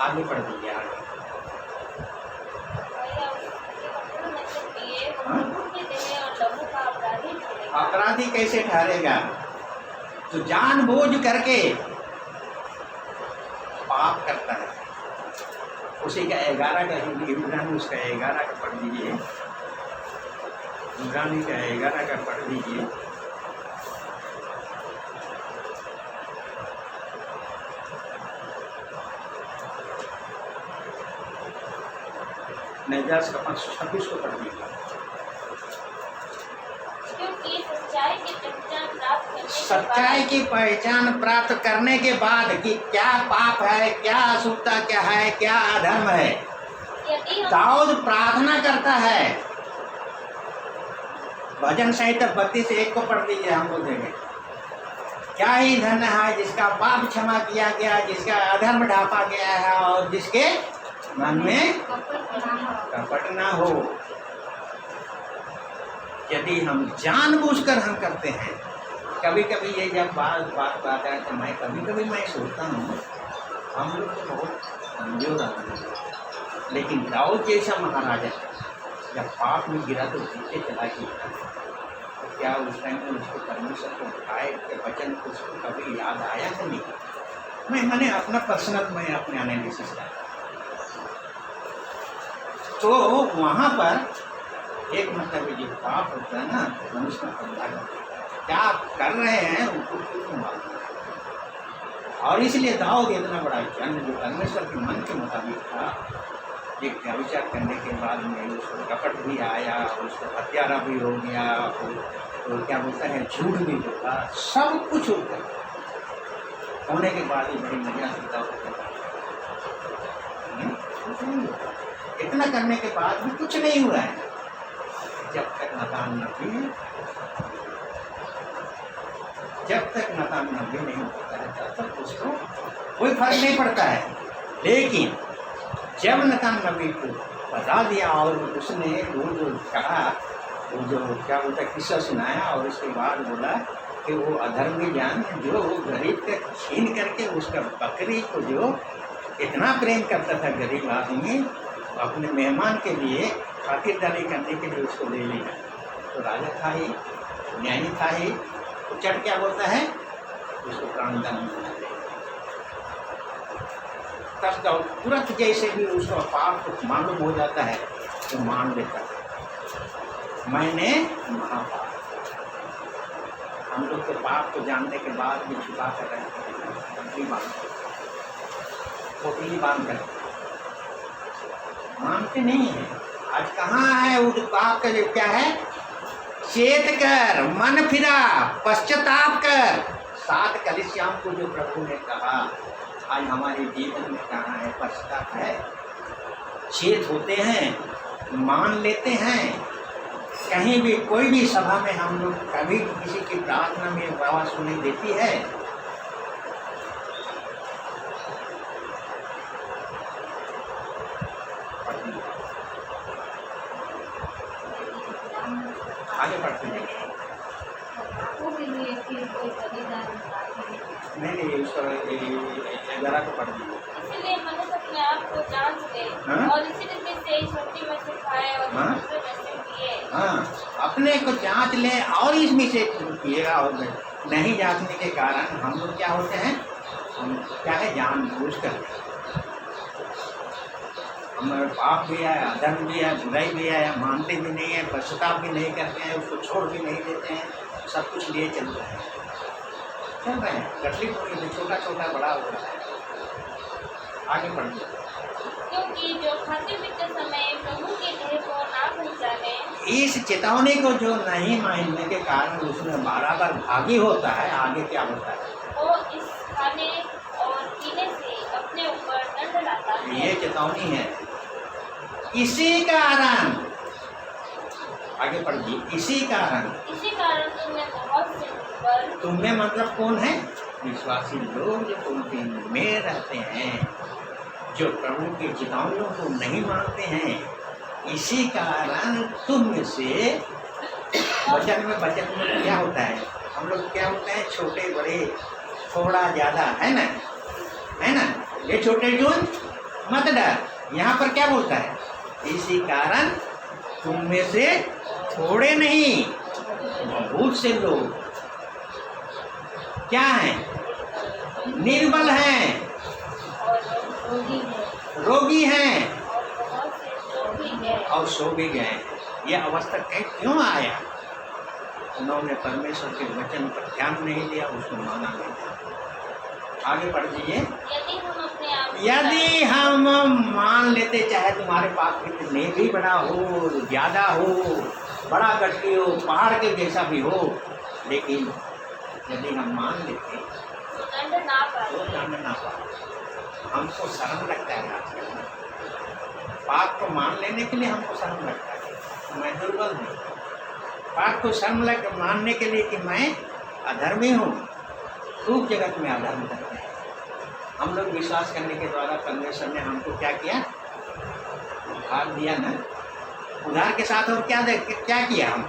आगे पढ़ दीजिए आगे। अपराधी कैसे ठहरेगा? तो जानबूझ करके पाप करता है। उसी का 11 का इब्रानी, उसका 11 का पढ़ दीजिए। इब्रानी का 11 का पढ़ दीजिए। नजास का 26 को पढ़ दीजिए। सच्चाई की पहचान प्राप्त करने के बाद कि क्या पाप है, क्या अशुद्धता क्या है, क्या अधर्म है, दाऊद प्रार्थना करता है। भजन संहिता 32:1 को पढ़ लीजिए, हम बोल देंगे क्या ही धन्य है जिसका पाप क्षमा किया गया, जिसका अधर्म ढांपा गया है और जिसके मन में कपट ना हो। यदि हम जानबूझकर हम करते हैं, कभी कभी ये जब बात आता है तो कभी कभी मैं सोचता हूँ हम लोग तो बहुत कमजोर आदमी हैं, लेकिन दाऊद जैसा महाराजा जब पाप में गिरा तो पीछे चला गया, तो क्या उस टाइम में उसको परमेश्वर को उठाए के वचन उसको कभी याद आया कि नहीं? मैंने अपना पर्सनल मैं अपने एनालिसिस का, तो वहाँ पर एक मतलब जो पाप होता है ना, मनुष्य का पंधा क्या आप कर रहे हैं उनको क्यों मालूम। और इसलिए दाऊद इतना बड़ा जन्म जो परमेश्वर के मन के मुताबिक था, एक विचार करने के बाद में उसको कपट भी आया, उसको हत्यारा भी हो गया, तो क्या बोलता है झूठ भी होता, सब कुछ होने के बाद ही बड़ी मजा से दाऊद इतना करने के बाद भी कुछ नहीं हुआ है। जब तक नातान नबी नहीं होता है तब तक उसको कोई फर्क नहीं पड़ता है। लेकिन जब नातान नबी को बता दिया और उसने वो जो कहा, वो जो क्या बोलता किस्सा सुनाया, और उसके बाद बोला कि वो अधर्मी जान जो गरीब का छीन करके उसका बकरी को जो इतना प्रेम करता था गरीब आदमी, अपने मेहमान के लिए खातिरदारी करने के लिए उसको ले लिया। तो राजा था ही, न्यायी था ही, तो चट क्या बोलता है उसको प्राणदंड बना दे। तब तुरंत जैसे भी उसका पाप को मालूम हो जाता है तो मान लेता है मैंने महापाप। हम लोग तो पाप को जानने के बाद भी छुपा कर रहे पोटली बांध कर मानते नहीं है। आज कहाँ है वो पाप का जो क्या है, चेत कर, मन फिरा, पश्चाताप कर। 7 कलीसियाओं को जो प्रभु ने कहा आज हमारे जीवन में कहाँ है, पश्चाताप है, चेत होते हैं, मान लेते हैं, कहीं भी कोई भी सभा में हम लोग कभी किसी की प्रार्थना में आवाज सुनाई देती है? आगे बढ़ते हैं। नहीं उसका जरा तो पढ़ दीजिए। इसीलिए मनुष्य अपने आप को जांच ले हाँ? और इसी रीति से इस मिट्टी में से खाए और हाँ? दूसरे में से पिए। हाँ, अपने को जांच ले और इसमें से पिएगा। और नहीं जांचने के कारण हम लोग क्या होते हैं, हम क्या है, जानबूझ कर हमारे पाप भी है, अधर्म भी है, बुराई भी है, मानते भी नहीं है, पश्चाताप भी नहीं करते हैं, उसको छोड़ भी नहीं देते हैं, सब कुछ लिए चलते हैं, चल रहे हैं, तकलीफ हो रही है, छोटा छोटा बड़ा हो रहा है। आगे बढ़िए। क्योंकि जो खाते पीते समय प्रभु के देह को ना पहचाने, इस चेतावनी को जो नहीं मानने के कारण उसमें बराबर भागी होता है। आगे क्या होता है? वो इस खाने और पीने से अपने ऊपर दंड लाता है। ये चेतावनी है। इसी कारण, आगे पढ़िए, इसी कारण तुम्हें बहुत से पर तुम्हें मतलब कौन है? विश्वासी लोग जो उनके में रहते हैं, जो प्रभु की चेतावनियों को नहीं मानते हैं, इसी कारण तुम में से वचन में क्या होता है, हम लोग क्या होते हैं, छोटे बड़े थोड़ा ज़्यादा, है ना, है ना, ये छोटे जोन मत डर। यहाँ पर क्या बोलता है? इसी कारण तुम में से थोड़े नहीं बहुत से लोग क्या हैं? निर्बल हैं, रोगी हैं और सो भी गए। ये अवस्था क्यों आया? उन्होंने परमेश्वर के वचन पर ध्यान नहीं दिया, उसको माना नहीं। आगे बढ़ दीजिए। यदि हम मान लेते, चाहे तुम्हारे पास कितने भी बड़ा हो, ज़्यादा हो, बड़ा गठरी हो, पहाड़ के जैसा भी हो, लेकिन यदि हम मान लेते तो दंड ना पाए। हमको शर्म लगता है आजकल, पाप को मान लेने के लिए हमको शर्म लगता है, मैं दुर्बल हूँ। पाप को शर्म लग मानने के लिए कि मैं अधर्मी हूँ। खूब जगत में अधर्म करते हैं हम लोग। विश्वास करने के द्वारा परमेश्वर ने हमको क्या किया? उद्धार दिया ना। उद्धार के साथ और क्या किया? हम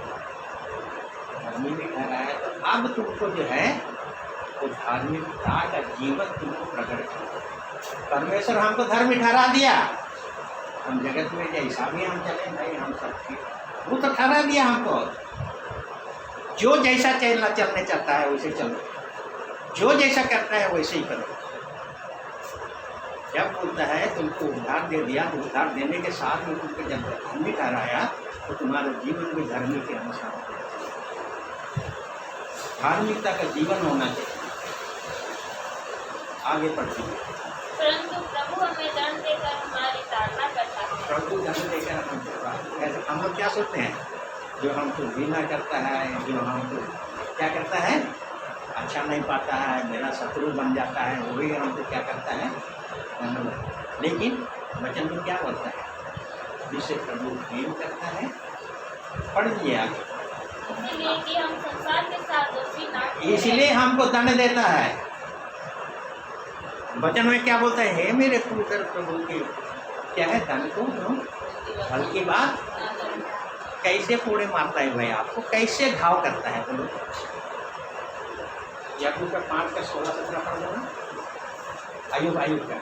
धर्मी भी ठहराया। तो अब तुमको जो है वो धार्मिकता का जीवन तुमको प्रकट किया। परमेश्वर हमको धर्मी ठहरा दिया। हम जगत में जैसा भी हम चले, नहीं हम सब ठीक, वो तो ठहरा दिया हमको। जो जैसा चलने चाहता है वैसे चलो, जो जैसा करता है वैसे ही करो। जब बोलता है तुमको उद्धार दे दिया, तो उद्धार देने के साथ में तुमको जब धर्मी ठहराया तो तुम्हारा जीवन भी धर्मी के अनुसार होना चाहिए। धार्मिकता का जीवन होना चाहिए। आगे बढ़ती है। परंतु प्रभु हमें दंड देकर हमारी ताड़ना करता है। प्रभु दंड देकर हम लोग क्या सोचते हैं? जो हमको घृणा करता है, जो हमको क्या करता है, अच्छा नहीं पाता है, मेरा शत्रु बन जाता है, वही हमको क्या करता है, धन्यवाद। लेकिन वचन में क्या बोलता है? जिससे प्रभु प्रेम करता है। पढ़ दिए आगे। इसलिए कि हम संसार के साथ दोषी ना, इसलिए हमको दंड देता है। वचन में क्या बोलता है? हे मेरे पुत्र प्रभु की क्या है, दंड को फल की बात कैसे कोड़े मारता है भाई, आपको कैसे घाव करता है बोलो। याकूब का 5 का 16-17 पढ़ दो ना। आयुब का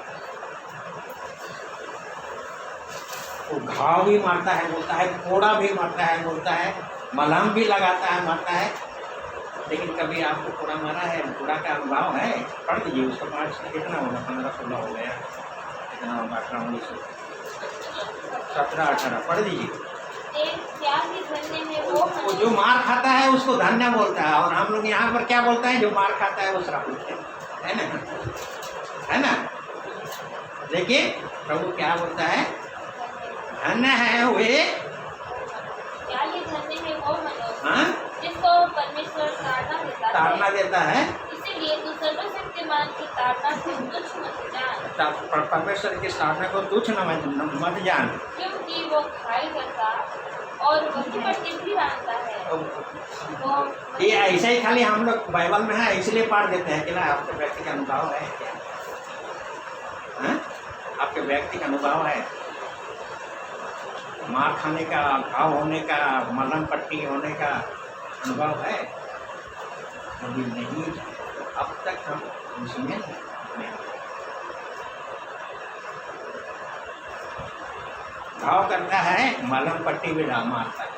वो घाव भी मारता है बोलता है, कोड़ा भी मारता है बोलता है, मलहम भी लगाता है मारता है। लेकिन कभी आपको कोड़ा मारा है? कोड़ा का अनुभव है? पढ़ दीजिए उसका 5 कितना होगा, 15-16 हो गया, कितना होगा, 18-19 17-18 पढ़ दीजिए। वो जो मार खाता है उसको धन्य बोलता है, और हम लोग यहाँ पर क्या बोलते हैं? जो मार खाता है वो श्राप बोलते हैं, है ना, है ना। देखिए प्रभु क्या बोलता है? धन्य है वे, हाँ, जिसको परमेश्वर ताड़ना देता है। इसीलिए तू सर्वशक्तिमान की ताड़ना को तुच्छ मत जान। परमेश्वर की ताड़ना को तुच्छ मत जान, क्योंकि वो घायल करता और वही पट्टी भी बांधता है। वो ये ऐसा ही खाली हम लोग बाइबल में है इसलिए पढ़ देते हैं कि ना आपके व्यक्ति का अनुभव है क्या? हाँ? आपके व्यक्ति का अनुभव है मार खाने का, घाव होने का, मलहम पट्टी होने का अनुभव है? अभी नहीं, अब तक हम उसमें नहीं। घाव करता है, मलहम पट्टी भी मारता है।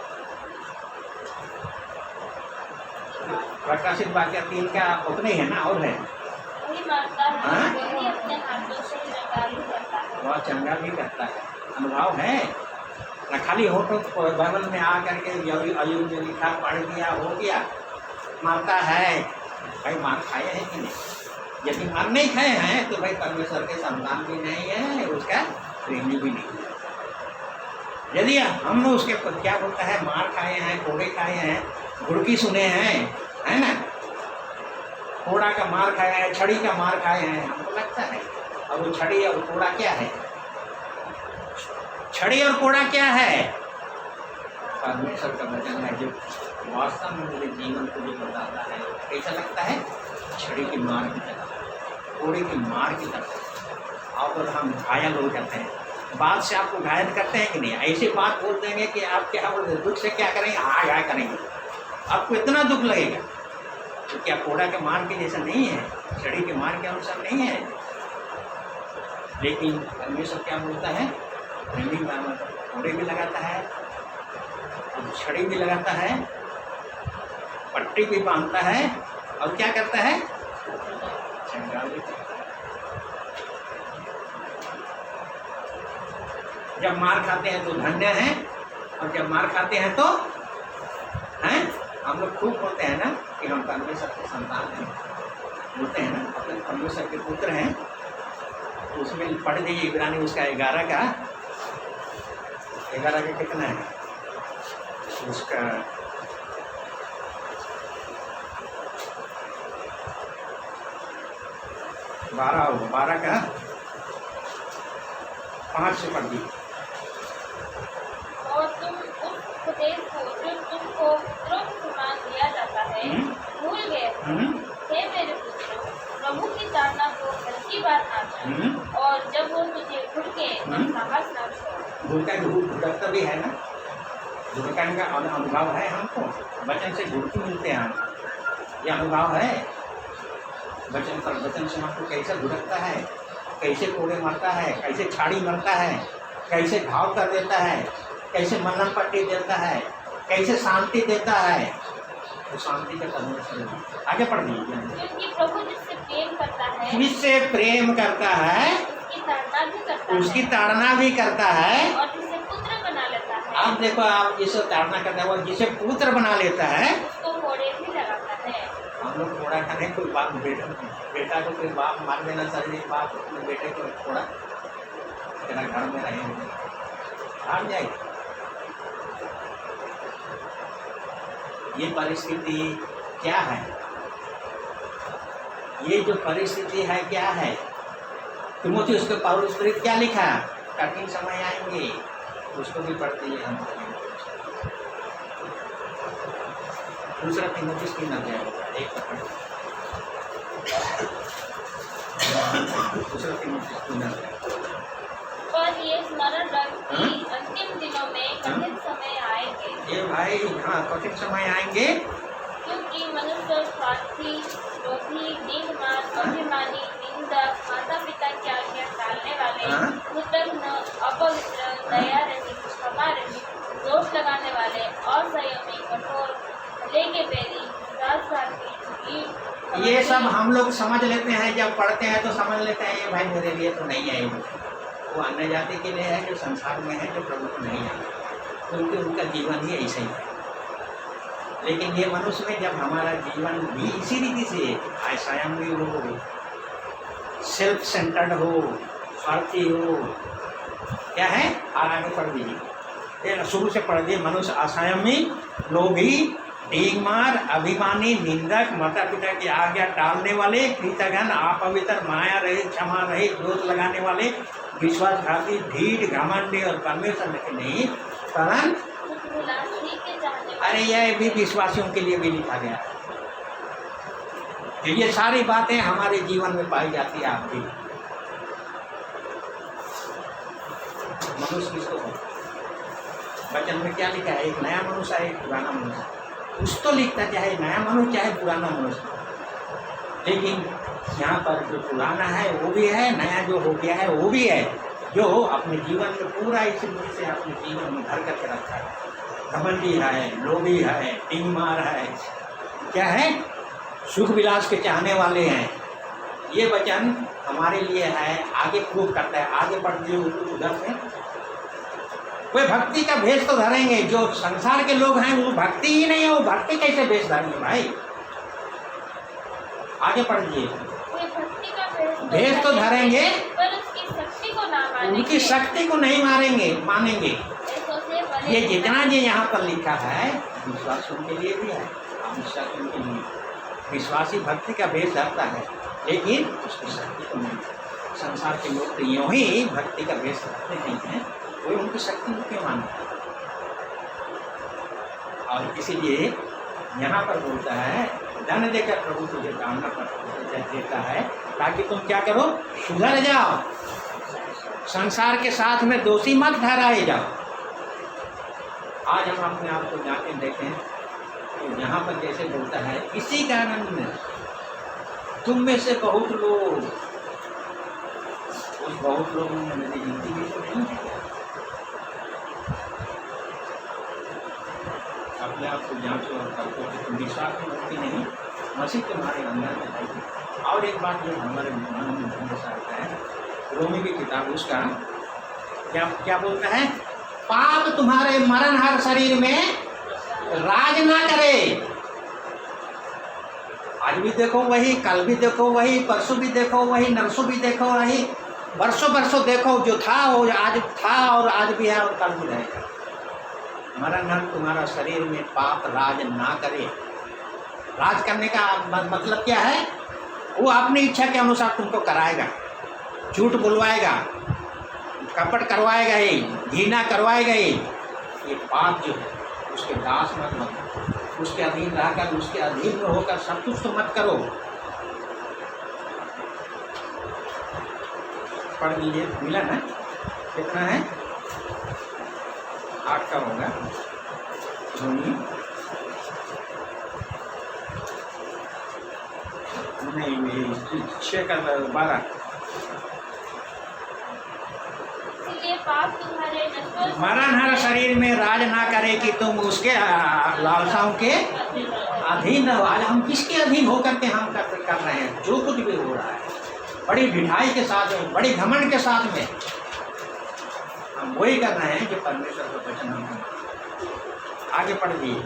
प्रकाशित वाक्य 3 का उतना ही है ना, और है वही मारता है, हाँ? वही अपने हाथों से चंगा भी करता है। वह चंगा भी करता है। अनुभव है ना, खाली हो तो बाइबल में आ करके अयुब जो लिखा पढ़ दिया हो गया। मारता है भाई, मार खाए हैं कि नहीं? यदि मार नहीं खाए हैं तो भाई परमेश्वर के संतान भी नहीं है, उसका प्रेमी भी नहीं है। यदि हमने उसके क्या बोलता है, मार खाए हैं, कोड़े खाए हैं, घुड़की सुने हैं, है ना, कोड़ा का मार खाया है, छड़ी का मार खाए हैं, हमको लगता है। और वो छड़ी और कोड़ा क्या है? छड़ी और कोड़ा क्या है? परमेश्वर का वचन है जो वास्तव में मेरे जीवन को जो बताता है। कैसा लगता है? छड़ी की मार की तरह, कोड़े की मार की तरह। और हम घायल हो जाते हैं। बात से आपको घायल करते हैं कि नहीं? ऐसी बात बोल देंगे कि आप क्या बोलते, दुख से क्या करेंगे, हाय हाय करेंगे, आपको इतना दुख लगेगा। तो क्या कोड़ा के मार के जैसा नहीं है, छड़ी के मार के अनुसार नहीं है। लेकिन परमेश्वर क्या बोलता है, कोड़े भी लगाता है और छड़ी भी लगाता है, पट्टी भी बांधता है, और क्या करता है, चंगा भी करता है। जब मार खाते हैं तो धन्य हैं, और जब मार खाते हैं तो हैं, हम लोग खूब बोलते हैं ना कि हम परमेश्वर के संतान हैं, बोलते हैं ना, अपने परमेश्वर के पुत्र हैं। तो उसमें पढ़ दीजिए इब्रानी उसका 11 का कितना है उसका, 12 का 5 से पढ़ दीजिए। और तुम उस उपदेश को जो तुमको पुत्रों के समान दिया जाता है भूल गए। हे मेरे पुत्रों, प्रभु की ताड़ना को हल्की बात ना जान, और जब वो तुझे भुड़के तो साहस ना छोड़। भुड़कता भी है ना, भुड़कने का अनुभव है हमको, वचन से भुड़की मिलते हैं हम, ये अनुभव है। वचन से हमको कैसे भुड़कता है, कैसे कोड़े मारता है, कैसे छाड़ी मारता है, कैसे घाव कर देता है, कैसे मलहम पट्टी देता है, कैसे शांति देता है। तो शांति का परमेश्वर आगे पढ़ दीजिए। क्योंकि प्रभु जिससे प्रेम करता है, जिससे प्रेम करता है उसकी ताड़ना भी करता है, और जिसे पुत्र बना लेता है। आप देखो, आप जिसे ताड़ना करता है, वो जिसे पुत्र बना लेता है उसको कोड़े भी लगाता है। हम लोग कोड़ा खाने, कोई बाप बेटा को कोई बाप मार देना चाहिए, बाप अपने बेटे को कोड़ा, तेरा घर में रहेंगे हार जाए। ये परिस्थिति क्या है? ये जो परिस्थिति है क्या है? तिमोथी उसके पौलुस प्रेरित क्या लिखा, कठिन समय आएंगे, उसको भी पढ़ते हैं हम। दूसरा तिमोथी 3 अध्याय होगा, एक पकड़, दूसरा तिमोथी 3 अध्याय। पर ये स्मरण रख कि अंतिम दिनों में कठिन समय आएंगे। ये भाई, हाँ, कठिन समय आएंगे, क्योंकि मनुष्य स्वार्थी, लोभी, नीतिमान, अभिमानी, निंदक, माता पिता की आज्ञा टालने वाले, कृतघ्न, अपवित्र, दया रहित, क्षमा रहित, दोष लगाने वाले, असंयमी, कठोर, हले के बैरी, राजघाटी। ये सब हम लोग समझ लेते हैं, जब पढ़ते हैं तो समझ लेते हैं ये भाई मेरे लिए तो नहीं है, वो अन्य जाति के लिए है जो संसार में है, जो प्रभु को नहीं है, क्योंकि उनका जीवन ही ऐसा ही है। लेकिन ये मनुष्य में जब हमारा जीवन भी इसी रीति से असंयमी हो, सेल्फ सेंटर्ड हो, स्वार्थी हो, क्या है, आगे पढ़ दीजिए, शुरू से पढ़ दिए। मनुष्य असंयमी, लोभी, ढींगमार, अभिमानी, निंदक, माता पिता की आज्ञा टालने वाले, कृतघ्न, अपवित्र, माया रहित, क्षमा रहित, दोष लगाने वाले, विश्वासघाती, ढीठ, घमंडी और परमेश्वर के नहीं परंतु विलास ही के चाहने अरे यह भी विश्वासियों के लिए भी लिखा गया है। तो ये सारी बातें हमारे जीवन में पाई जाती है। आपकी मनुष्य किसको वचन में क्या लिखा है? एक नया मनुष्य है, एक पुराना मनुष्य। कुछ तो लिखता चाहे नया मनुष्य चाहे पुराना मनुष्य, लेकिन यहाँ पर जो पुराना है वो भी है, नया जो हो गया है वो भी है, जो अपने जीवन में पूरा इसी से अपने जीवन में भर करके रखा है। घमंडी है, लोभी है, टीमार है, क्या है, सुख विलास के चाहने वाले हैं। ये वचन हमारे लिए है, आगे प्रूव करता है। आगे बढ़ दिए उधर से वे भक्ति का भेष तो धरेंगे। जो संसार के लोग हैं वो भक्ति ही नहीं है, वो भक्ति कैसे भेष धरेंगे भाई? आगे पढ़िए। भक्ति का भेष तो धरेंगे पर उसकी शक्ति को ना मानेंगे, उनकी शक्ति को नहीं मानेंगे। ये जितना ये यहाँ पर लिखा है विश्वासियों के लिए भी है, अविश्वासियों के लिए। विश्वासी भक्ति का भेष धरता है लेकिन उसकी शक्ति को नहीं। संसार के लोग तो यूँ ही भक्ति का भेष धरते नहीं हैं, वो उनकी शक्ति को क्यों मानते हैं? और इसीलिए यहाँ पर बोलता है धन देकर प्रभु तुझे कामना पर देता है ताकि तुम क्या करो, सुधर जाओ, संसार के साथ में दोषी मत ठहराए जाओ। आज हम अपने आप को जाके देखें तो यहाँ पर जैसे बोलता है इसी कारण में तुम में से बहुत लोग, उस बहुत लोगों में मेरी गिनती भी तो नहीं है। अपने आप को जांचो और करते कि तुम विश्वास में होती नहीं, मसीह तुम्हारे अंदर में है। और एक बात जो हमारे मन में हमेशा आता है, रोमी की किताब उसका क्या क्या बोलता है, पाप तुम्हारे मरणहार शरीर में राज ना करे। आज भी देखो वही, कल भी देखो वही, परसों भी देखो वही, नरसों भी देखो वही, वर्षों देखो, जो था वो आज था और आज भी है और कल भी रहेगा। मरणहार तुम्हारा शरीर में पाप राज ना करे। राज करने का मतलब क्या है? वो अपनी इच्छा के अनुसार तुमको कराएगा, झूठ बुलवाएगा, कपट करवाएगा ही, घृणा करवाएगा ही। ये पाप जो है उसके दास मत बनो, उसके अधीन रहकर, उसके अधीन में होकर सब कुछ तो मत करो। पढ़ लीजिए, मिला ना? कितना है? 8 का होगा। नहीं 6 का 12। मरणहार शरीर में राज ना करे कि तुम उसके लालसाओं के अधीन रहो। आज हम किसके अधीन होकर के हम कर रहे हैं? जो कुछ भी हो रहा है बड़ी ढिठाई के साथ में, बड़ी घमंड के साथ में हम वही कर रहे हैं जो परमेश्वर का वचन हम। आगे पढ़ दिए।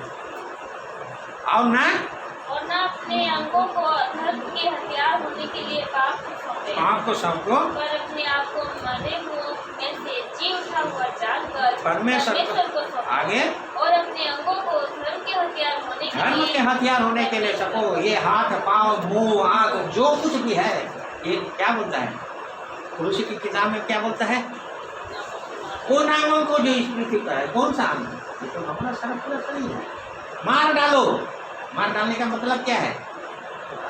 और ना अपने अंगों को धर्म के हथियार होने के लिए पाप को सौंपो, पर अपने आप को मरे हुओं में से जी उठा हुआ जानकर परमेश्वर को आगे, और अपने अंगों को धर्म के हथियार होने के लिए सको। ये हाथ, पाँव, मुंह, आँख जो कुछ भी है, ये क्या बोलता है? कुरुसी की किताब में क्या बोलता है? कौन अंगों को जो स्मृति है, कौन सा अंग? ये तो अपना सर्व पूरा शरीर है। मार डालो। मार डालने का मतलब क्या है?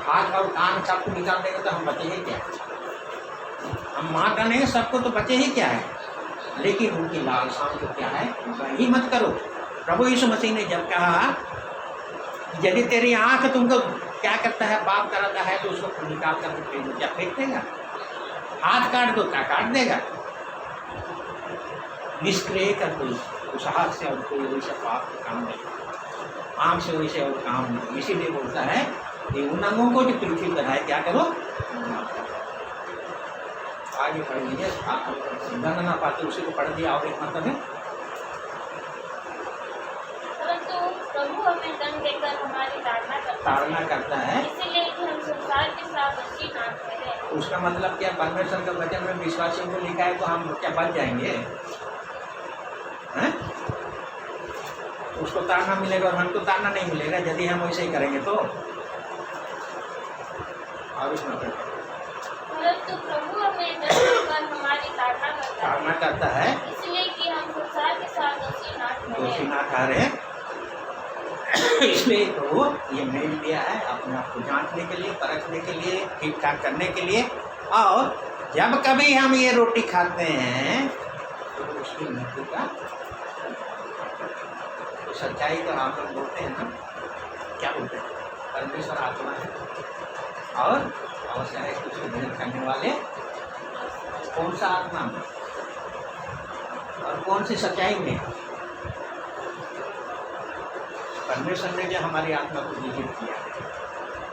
हाथ और कान सबको निकाल देंगे तो हम बचे ही क्या? हम मार डालेंगे सबको तो बचे ही क्या है? लेकिन उनकी लालसाओं को क्या है, वही मत करो। प्रभु यीशु मसीह ने जब कहा यदि तेरी आँख तुमको क्या करता है, पाप कराता है, तो उसको निकाल कर क्या फेंक देगा? हाथ काट दो, क्या काट देगा? निष्क्रिय कर दो उस हाथ से, और कोई वैसे पाप का काम नहीं, आँख से वैसे और काम नहीं। इसीलिए बोलता है कि उन अंगों को जो पृथ्वी पर है क्या करो? आगे पढ़ लीजिए। दंड ना पाते उसी को पढ़ दिया। और एक मतलब है, परंतु प्रभु हमें दंड देकर हमारी ताड़ना करता है, इसीलिए कि हम संसार के साथ दोषी ना ठहरें। उसका मतलब क्या? परमेश्वर का वचन में विश्वासियों को लिखा है तो हम क्या बच जाएंगे? हैं? उसको ताड़ना मिलेगा और हमको ताड़ना नहीं मिलेगा यदि हम वैसे ही करेंगे तो। और उसमें परंतु प्रभु हमें दंड देकर हमारी ताड़ना करता है, इसलिए कि हम संसार के साथ दोषी ना ठहरें। दोषी ना ठहरे, इसलिए तो ये मेल दिया है अपने आप को जांचने के लिए, परखने के लिए, ठीक ठाक करने के लिए। और जब कभी हम ये रोटी खाते हैं तो उसकी मृत्यु का तो सच्चाई तो आप लोग बोलते हैं ना, क्या बोलते हैं, परमेश्वर आत्मा है और अवश्य है कुछ भजन करने वाले। कौन सा आत्मा में और कौन सी सच्चाई में? परमेश्वर ने जो हमारी आत्मा को जीवित किया है,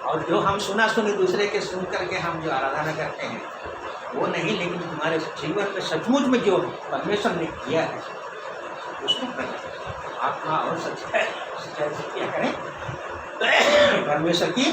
और जो हम सुना सुनी दूसरे के सुन करके हम जो आराधना करते हैं वो नहीं, लेकिन हमारे जीवन में सचमुच में जो परमेश्वर ने किया है उसको करें। आत्मा और सच्चाई से क्या करें? परमेश्वर की